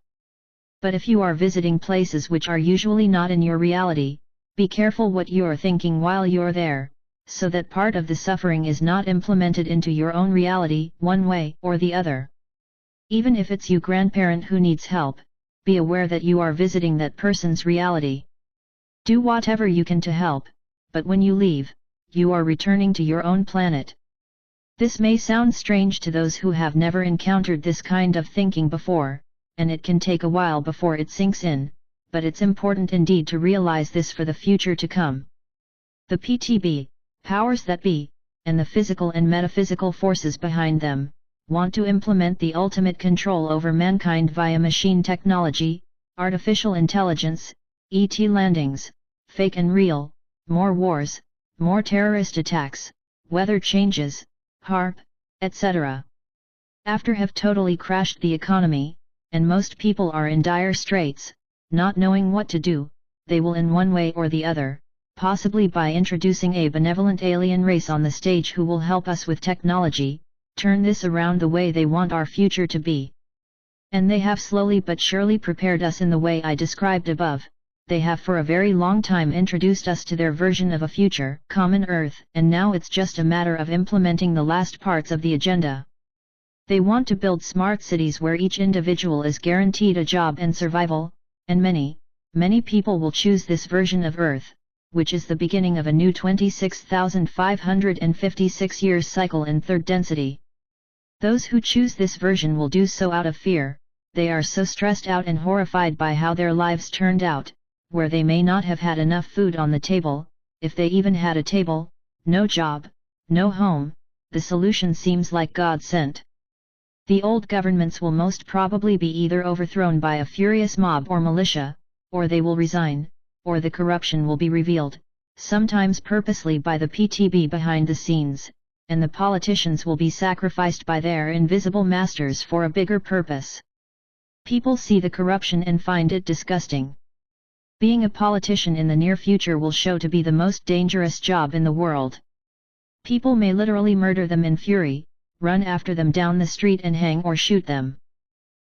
But if you are visiting places which are usually not in your reality, be careful what you're thinking while you're there, so that part of the suffering is not implemented into your own reality, one way or the other. Even if it's your grandparent who needs help, be aware that you are visiting that person's reality. Do whatever you can to help, but when you leave, you are returning to your own planet. This may sound strange to those who have never encountered this kind of thinking before, and it can take a while before it sinks in, but it's important indeed to realize this for the future to come. The PTB, powers that be, and the physical and metaphysical forces behind them, want to implement the ultimate control over mankind via machine technology, artificial intelligence, ET landings, fake and real, more wars, more terrorist attacks, weather changes, HARP, etc. After have totally crashed the economy, and most people are in dire straits, not knowing what to do, they will in one way or the other, possibly by introducing a benevolent alien race on the stage who will help us with technology, turn this around the way they want our future to be. And they have slowly but surely prepared us in the way I described above. They have for a very long time introduced us to their version of a future, common Earth, and now it's just a matter of implementing the last parts of the agenda. They want to build smart cities where each individual is guaranteed a job and survival, and many people will choose this version of Earth, which is the beginning of a new 26,556 years cycle in third density. Those who choose this version will do so out of fear. They are so stressed out and horrified by how their lives turned out, where they may not have had enough food on the table, if they even had a table, no job, no home. The solution seems like God sent. The old governments will most probably be either overthrown by a furious mob or militia, or they will resign, or the corruption will be revealed, sometimes purposely by the PTB behind the scenes, and the politicians will be sacrificed by their invisible masters for a bigger purpose. People see the corruption and find it disgusting. Being a politician in the near future will show to be the most dangerous job in the world. People may literally murder them in fury, run after them down the street and hang or shoot them.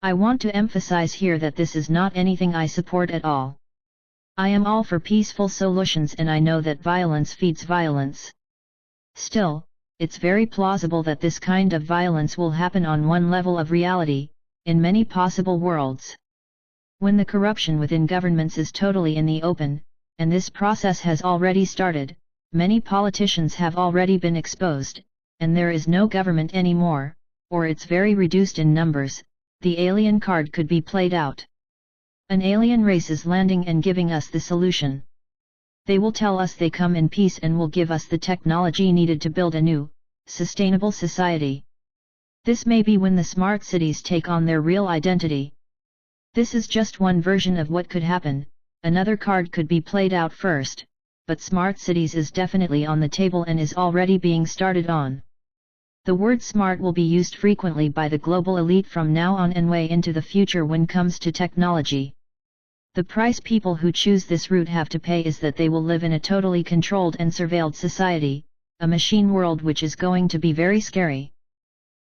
I want to emphasize here that this is not anything I support at all. I am all for peaceful solutions, and I know that violence feeds violence. Still, it's very plausible that this kind of violence will happen on one level of reality, in many possible worlds. When the corruption within governments is totally in the open, and this process has already started, many politicians have already been exposed, and there is no government anymore, or it's very reduced in numbers, the alien card could be played out. An alien race is landing and giving us the solution. They will tell us they come in peace and will give us the technology needed to build a new, sustainable society. This may be when the smart cities take on their real identity. This is just one version of what could happen. Another card could be played out first, but smart cities is definitely on the table and is already being started on. The word smart will be used frequently by the global elite from now on and way into the future when comes to technology. The price people who choose this route have to pay is that they will live in a totally controlled and surveilled society, a machine world which is going to be very scary.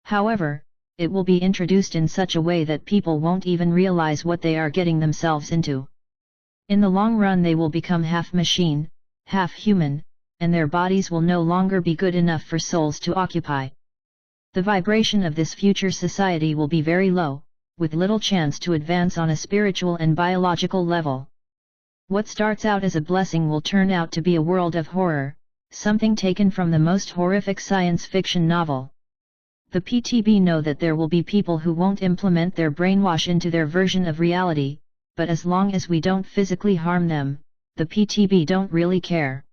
However, it will be introduced in such a way that people won't even realize what they are getting themselves into. In the long run they will become half machine, half human, and their bodies will no longer be good enough for souls to occupy. The vibration of this future society will be very low, with little chance to advance on a spiritual and biological level. What starts out as a blessing will turn out to be a world of horror, something taken from the most horrific science fiction novel. The PTB know that there will be people who won't implement their brainwash into their version of reality, but as long as we don't physically harm them, the PTB don't really care.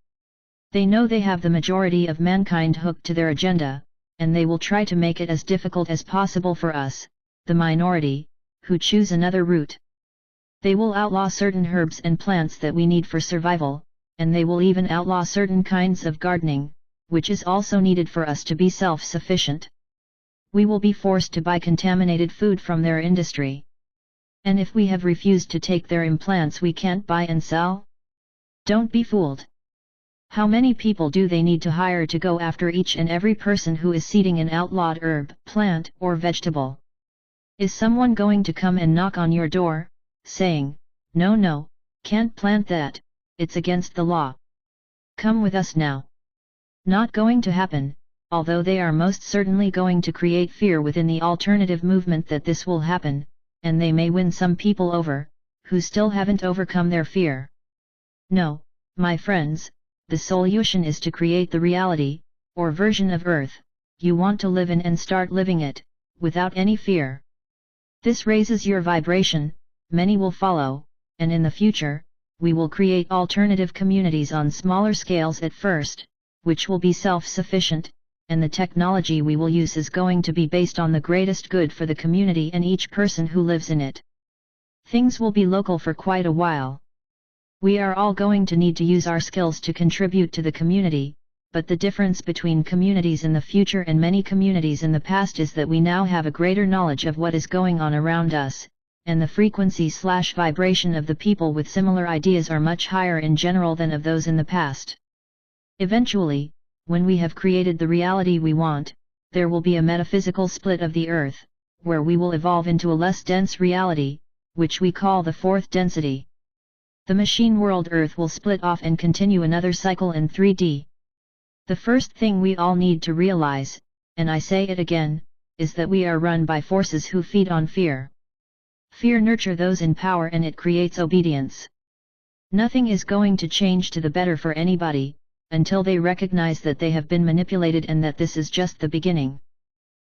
They know they have the majority of mankind hooked to their agenda, and they will try to make it as difficult as possible for us, the minority, who choose another route. They will outlaw certain herbs and plants that we need for survival, and they will even outlaw certain kinds of gardening, which is also needed for us to be self-sufficient. We will be forced to buy contaminated food from their industry. And if we have refused to take their implants, we can't buy and sell? Don't be fooled. How many people do they need to hire to go after each and every person who is seeding an outlawed herb, plant, or vegetable? Is someone going to come and knock on your door, saying, "No, can't plant that, it's against the law. Come with us now"? Not going to happen, although they are most certainly going to create fear within the alternative movement that this will happen, and they may win some people over, who still haven't overcome their fear. No, my friends, the solution is to create the reality, or version of Earth, you want to live in and start living it, without any fear. This raises your vibration, many will follow, and in the future, we will create alternative communities on smaller scales at first, which will be self-sufficient, and the technology we will use is going to be based on the greatest good for the community and each person who lives in it. Things will be local for quite a while. We are all going to need to use our skills to contribute to the community, but the difference between communities in the future and many communities in the past is that we now have a greater knowledge of what is going on around us, and the frequency/vibration of the people with similar ideas are much higher in general than of those in the past. Eventually, when we have created the reality we want, there will be a metaphysical split of the earth, where we will evolve into a less dense reality, which we call the fourth density. The machine world Earth will split off and continue another cycle in 3D. The first thing we all need to realize, and I say it again, is that we are run by forces who feed on fear. Fear nurtures those in power and it creates obedience. Nothing is going to change to the better for anybody, until they recognize that they have been manipulated and that this is just the beginning.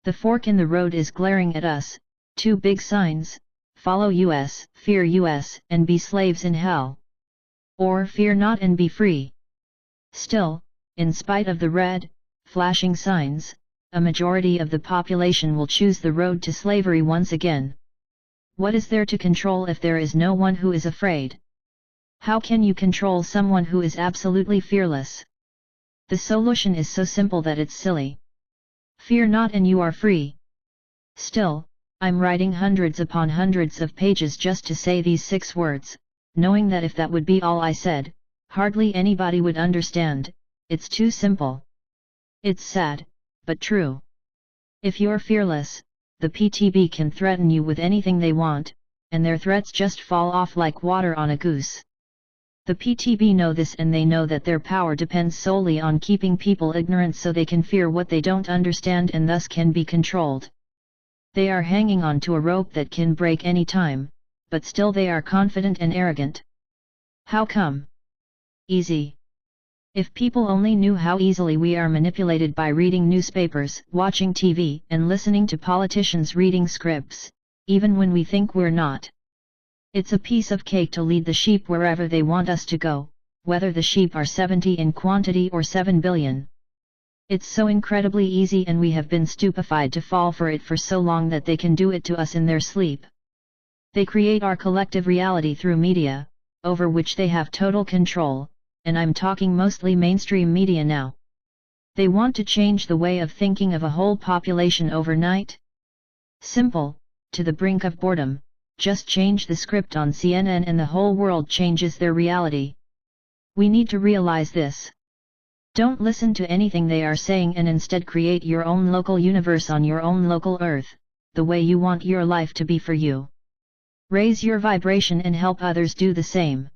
The fork in the road is glaring at us, two big signs: follow us, fear us, and be slaves in hell. Or fear not and be free. Still, in spite of the red, flashing signs, a majority of the population will choose the road to slavery once again. What is there to control if there is no one who is afraid? How can you control someone who is absolutely fearless? The solution is so simple that it's silly. Fear not and you are free. Still, I'm writing hundreds upon hundreds of pages just to say these 6 words, knowing that if that would be all I said, hardly anybody would understand. It's too simple. It's sad, but true. If you're fearless, the PTB can threaten you with anything they want, and their threats just fall off like water on a goose. The PTB know this, and they know that their power depends solely on keeping people ignorant so they can fear what they don't understand and thus can be controlled. They are hanging on to a rope that can break any time, but still they are confident and arrogant. How come? Easy. If people only knew how easily we are manipulated by reading newspapers, watching TV, and listening to politicians reading scripts, even when we think we're not. It's a piece of cake to lead the sheep wherever they want us to go, whether the sheep are 70 in quantity or 7 billion. It's so incredibly easy, and we have been stupefied to fall for it for so long that they can do it to us in their sleep. They create our collective reality through media, over which they have total control, and I'm talking mostly mainstream media now. They want to change the way of thinking of a whole population overnight? Simple, to the brink of boredom. Just change the script on CNN and the whole world changes their reality. We need to realize this. Don't listen to anything they are saying and instead create your own local universe on your own local earth, the way you want your life to be for you. Raise your vibration and help others do the same.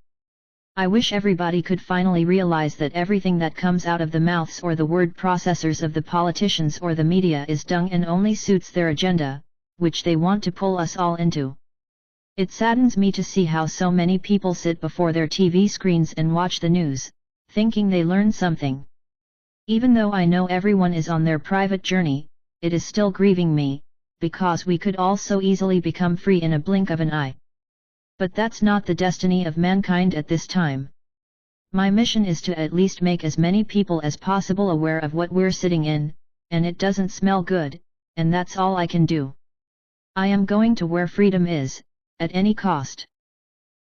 I wish everybody could finally realize that everything that comes out of the mouths or the word processors of the politicians or the media is dung and only suits their agenda, which they want to pull us all into. It saddens me to see how so many people sit before their TV screens and watch the news, thinking they learn something. Even though I know everyone is on their private journey, it is still grieving me, because we could all so easily become free in a blink of an eye. But that's not the destiny of mankind at this time. My mission is to at least make as many people as possible aware of what we're sitting in, and it doesn't smell good, and that's all I can do. I am going to where freedom is, at any cost.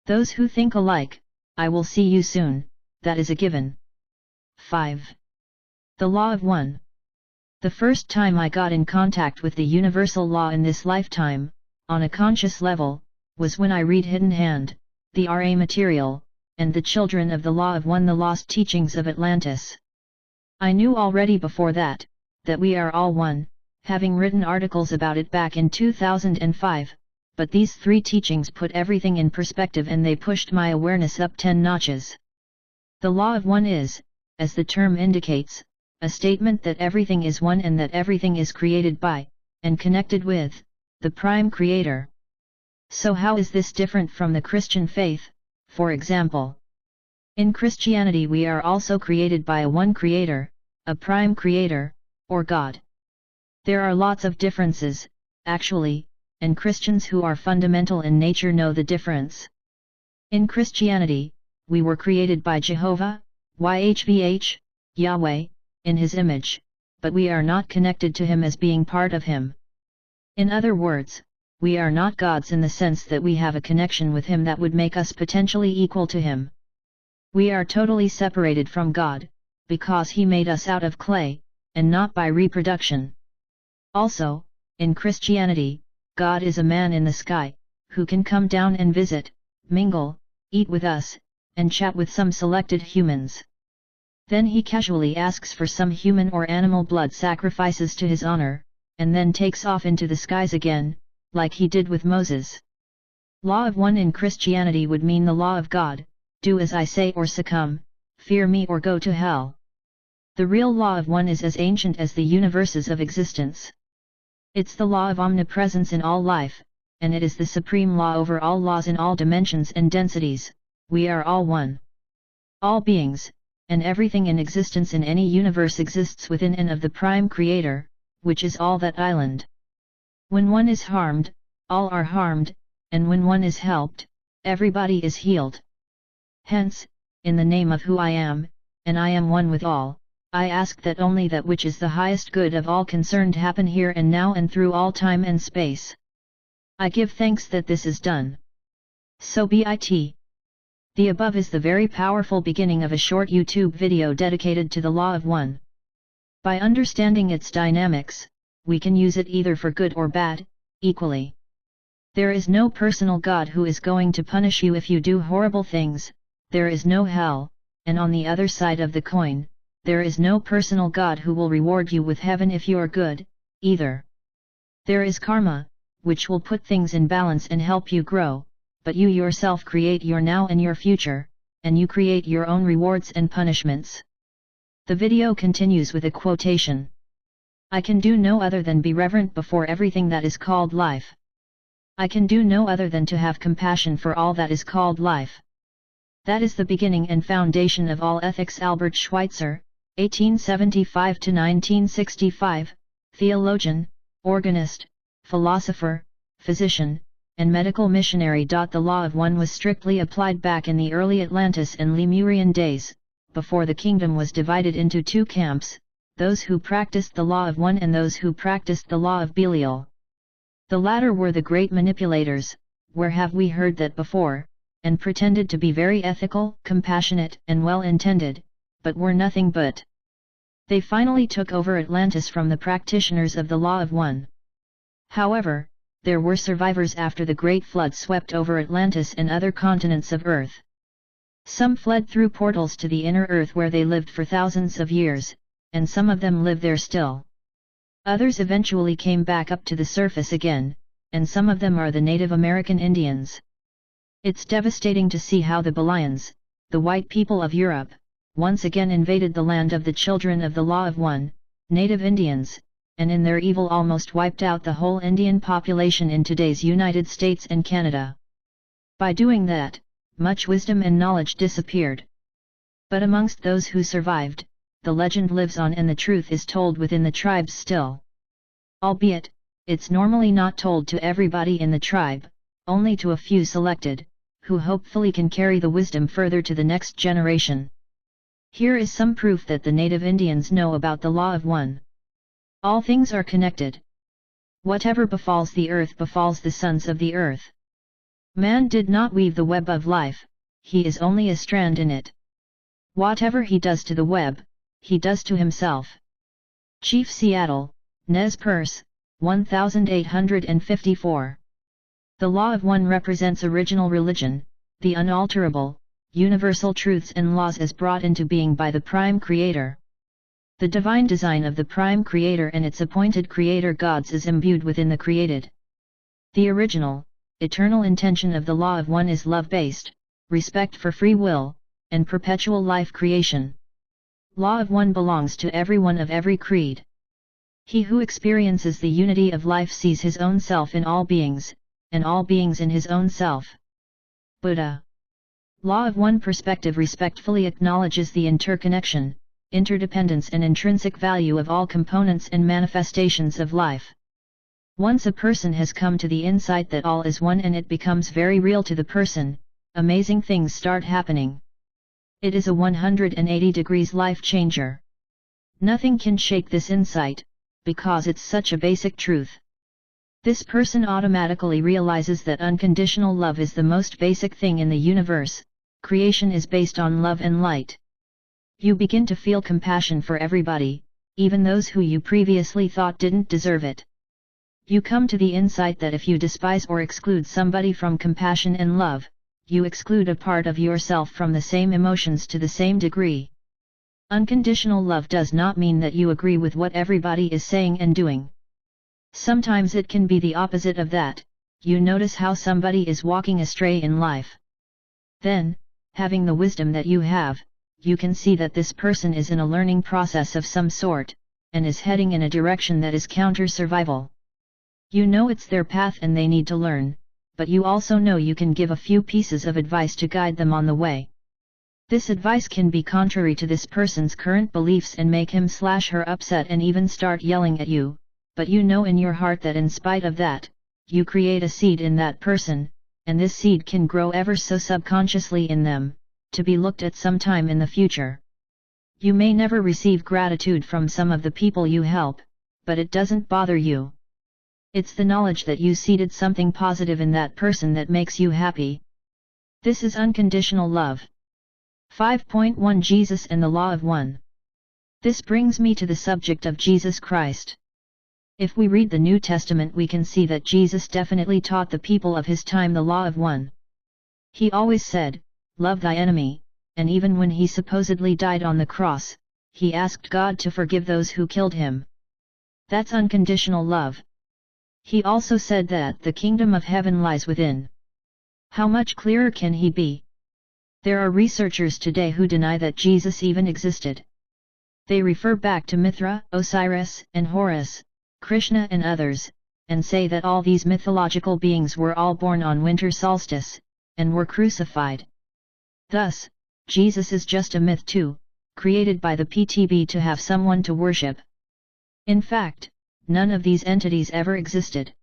Those who think alike, I will see you soon, that is a given. 5. The Law of One. The first time I got in contact with the universal law in this lifetime, on a conscious level, was when I read Hidden Hand, the RA material, and The Children of the Law of One, the Lost Teachings of Atlantis. I knew already before that we are all one, having written articles about it back in 2005, but these 3 teachings put everything in perspective and they pushed my awareness up 10 notches. The Law of One is, as the term indicates, a statement that everything is one and that everything is created by, and connected with, the Prime Creator. So how is this different from the Christian faith, for example? In Christianity we are also created by a one Creator, a Prime Creator, or God. There are lots of differences, actually, and Christians who are fundamental in nature know the difference. In Christianity, we were created by Jehovah, YHVH, Yahweh, in His image, but we are not connected to Him as being part of Him. In other words, we are not gods in the sense that we have a connection with Him that would make us potentially equal to Him. We are totally separated from God, because He made us out of clay, and not by reproduction. Also, in Christianity, God is a man in the sky, who can come down and visit, mingle, eat with us, and chat with some selected humans. Then He casually asks for some human or animal blood sacrifices to His honor, and then takes off into the skies again, like He did with Moses. Law of One in Christianity would mean the law of God, do as I say or succumb, fear me or go to hell. The real law of One is as ancient as the universes of existence. It's the law of omnipresence in all life, and it is the supreme law over all laws in all dimensions and densities. We are all one. All beings, and everything in existence in any universe exists within and of the Prime Creator, which is all that island. When one is harmed, all are harmed, and when one is helped, everybody is healed. Hence, in the name of who I am, and I am one with all, I ask that only that which is the highest good of all concerned happen here and now and through all time and space. I give thanks that this is done. So be it. The above is the very powerful beginning of a short YouTube video dedicated to the Law of One. By understanding its dynamics, we can use it either for good or bad, equally. There is no personal God who is going to punish you if you do horrible things, there is no hell, and on the other side of the coin, there is no personal God who will reward you with heaven if you are good, either. There is karma, which will put things in balance and help you grow, but you yourself create your now and your future, and you create your own rewards and punishments. The video continues with a quotation. I can do no other than be reverent before everything that is called life. I can do no other than to have compassion for all that is called life. That is the beginning and foundation of all ethics. Albert Schweitzer, 1875–1965, theologian, organist, philosopher, physician, and medical missionary. The Law of One was strictly applied back in the early Atlantis and Lemurian days, before the kingdom was divided into 2 camps, those who practiced the Law of One and those who practiced the Law of Belial. The latter were the great manipulators, where have we heard that before, and pretended to be very ethical, compassionate and well-intended, but were nothing but. They finally took over Atlantis from the practitioners of the Law of One. However, there were survivors after the Great Flood swept over Atlantis and other continents of Earth. Some fled through portals to the inner Earth where they lived for thousands of years, and some of them live there still. Others eventually came back up to the surface again, and some of them are the Native American Indians. It's devastating to see how the Belians, the white people of Europe, once again invaded the land of the children of the Law of One, native Indians, and in their evil almost wiped out the whole Indian population in today's United States and Canada. By doing that, much wisdom and knowledge disappeared. But amongst those who survived, the legend lives on and the truth is told within the tribes still. Albeit, it's normally not told to everybody in the tribe, only to a few selected, who hopefully can carry the wisdom further to the next generation. Here is some proof that the native Indians know about the Law of One. All things are connected. Whatever befalls the earth befalls the sons of the earth. Man did not weave the web of life, he is only a strand in it. Whatever he does to the web, he does to himself. Chief Seattle, Nez Perce, 1854. The Law of One represents original religion, the unalterable, universal truths and laws as brought into being by the Prime Creator. The divine design of the Prime Creator and its appointed Creator gods is imbued within the created. The original, eternal intention of the Law of One is love-based, respect for free will, and perpetual life creation. Law of One belongs to everyone of every creed. He who experiences the unity of life sees his own self in all beings, and all beings in his own self. Buddha. Law of One perspective respectfully acknowledges the interconnection, interdependence and intrinsic value of all components and manifestations of life. Once a person has come to the insight that all is one and it becomes very real to the person, amazing things start happening. It is a 180 degrees life changer. Nothing can shake this insight, because it's such a basic truth. This person automatically realizes that unconditional love is the most basic thing in the universe. Creation is based on love and light. You begin to feel compassion for everybody, even those who you previously thought didn't deserve it. You come to the insight that if you despise or exclude somebody from compassion and love, you exclude a part of yourself from the same emotions to the same degree. Unconditional love does not mean that you agree with what everybody is saying and doing. Sometimes it can be the opposite of that. You notice how somebody is walking astray in life. Then, having the wisdom that you have, you can see that this person is in a learning process of some sort, and is heading in a direction that is counter-survival. You know it's their path and they need to learn, but you also know you can give a few pieces of advice to guide them on the way. This advice can be contrary to this person's current beliefs and make him/her upset and even start yelling at you, but you know in your heart that in spite of that, you create a seed in that person, and this seed can grow ever so subconsciously in them, to be looked at sometime in the future. You may never receive gratitude from some of the people you help, but it doesn't bother you. It's the knowledge that you seeded something positive in that person that makes you happy. This is unconditional love. 5.1 Jesus and the Law of One. This brings me to the subject of Jesus Christ. If we read the New Testament, we can see that Jesus definitely taught the people of his time the Law of One. He always said, "Love thy enemy," and even when he supposedly died on the cross, he asked God to forgive those who killed him. That's unconditional love. He also said that the kingdom of heaven lies within. How much clearer can he be? There are researchers today who deny that Jesus even existed. They refer back to Mithra, Osiris, and Horus, Krishna and others, and say that all these mythological beings were all born on winter solstice, and were crucified. Thus, Jesus is just a myth too, created by the PTB to have someone to worship. In fact, none of these entities ever existed.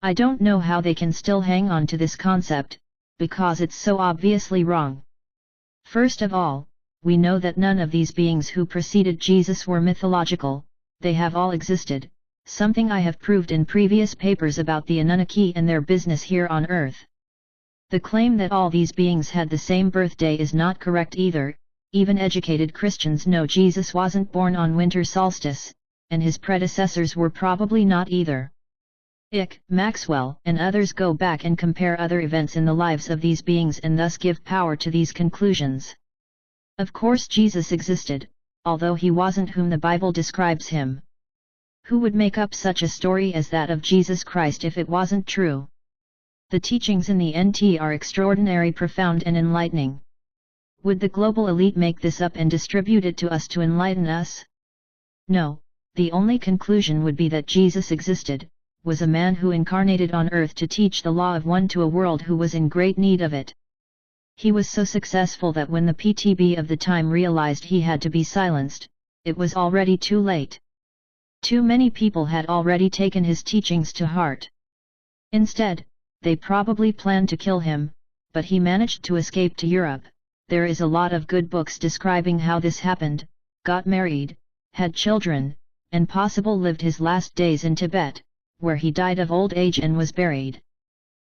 I don't know how they can still hang on to this concept, because it's so obviously wrong. First of all, we know that none of these beings who preceded Jesus were mythological, they have all existed, something I have proved in previous papers about the Anunnaki and their business here on Earth. The claim that all these beings had the same birthday is not correct either. Even educated Christians know Jesus wasn't born on winter solstice, and his predecessors were probably not either. Maxwell and others go back and compare other events in the lives of these beings and thus give power to these conclusions. Of course Jesus existed, although he wasn't whom the Bible describes him. Who would make up such a story as that of Jesus Christ if it wasn't true? The teachings in the NT are extraordinary, profound and enlightening. Would the global elite make this up and distribute it to us to enlighten us? No, the only conclusion would be that Jesus existed, was a man who incarnated on earth to teach the law of one to a world who was in great need of it. He was so successful that when the PTB of the time realized he had to be silenced, it was already too late. Too many people had already taken his teachings to heart. Instead, they probably planned to kill him, but he managed to escape to Europe. There is a lot of good books describing how this happened, got married, had children, and possibly lived his last days in Tibet, where he died of old age and was buried.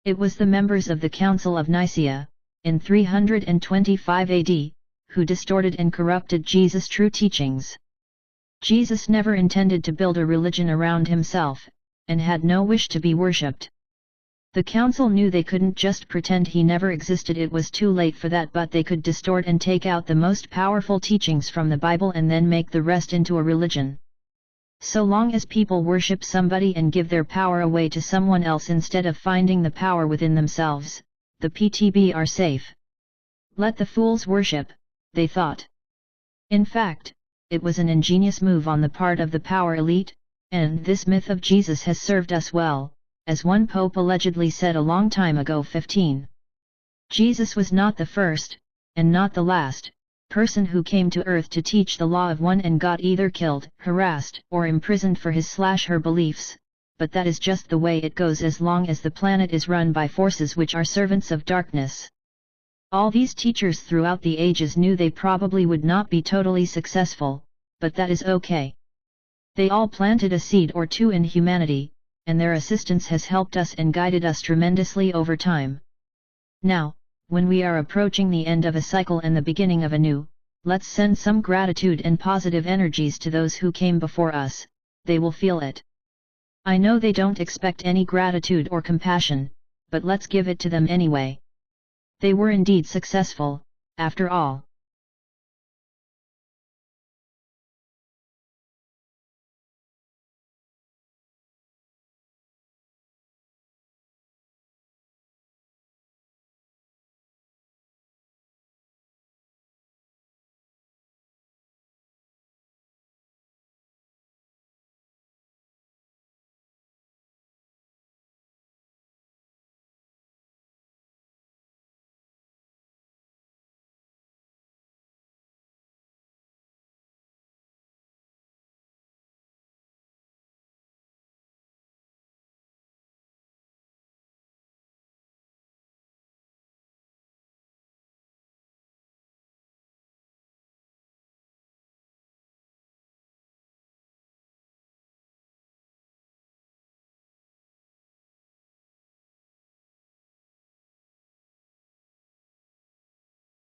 It was the members of the Council of Nicaea, in 325 AD, who distorted and corrupted Jesus' true teachings. Jesus never intended to build a religion around himself, and had no wish to be worshipped. The council knew they couldn't just pretend he never existed. It was too late for that, but they could distort and take out the most powerful teachings from the Bible and then make the rest into a religion. So long as people worship somebody and give their power away to someone else instead of finding the power within themselves, the PTB are safe. Let the fools worship, they thought. In fact, it was an ingenious move on the part of the power elite, and this myth of Jesus has served us well, as one pope allegedly said a long time ago. 15. Jesus was not the first, and not the last, person who came to earth to teach the law of one and got either killed, harassed, or imprisoned for his/her beliefs, but that is just the way it goes as long as the planet is run by forces which are servants of darkness. All these teachers throughout the ages knew they probably would not be totally successful, but that is okay. They all planted a seed or two in humanity, and their assistance has helped us and guided us tremendously over time. Now, when we are approaching the end of a cycle and the beginning of a new, let's send some gratitude and positive energies to those who came before us. They will feel it. I know they don't expect any gratitude or compassion, but let's give it to them anyway. They were indeed successful, after all.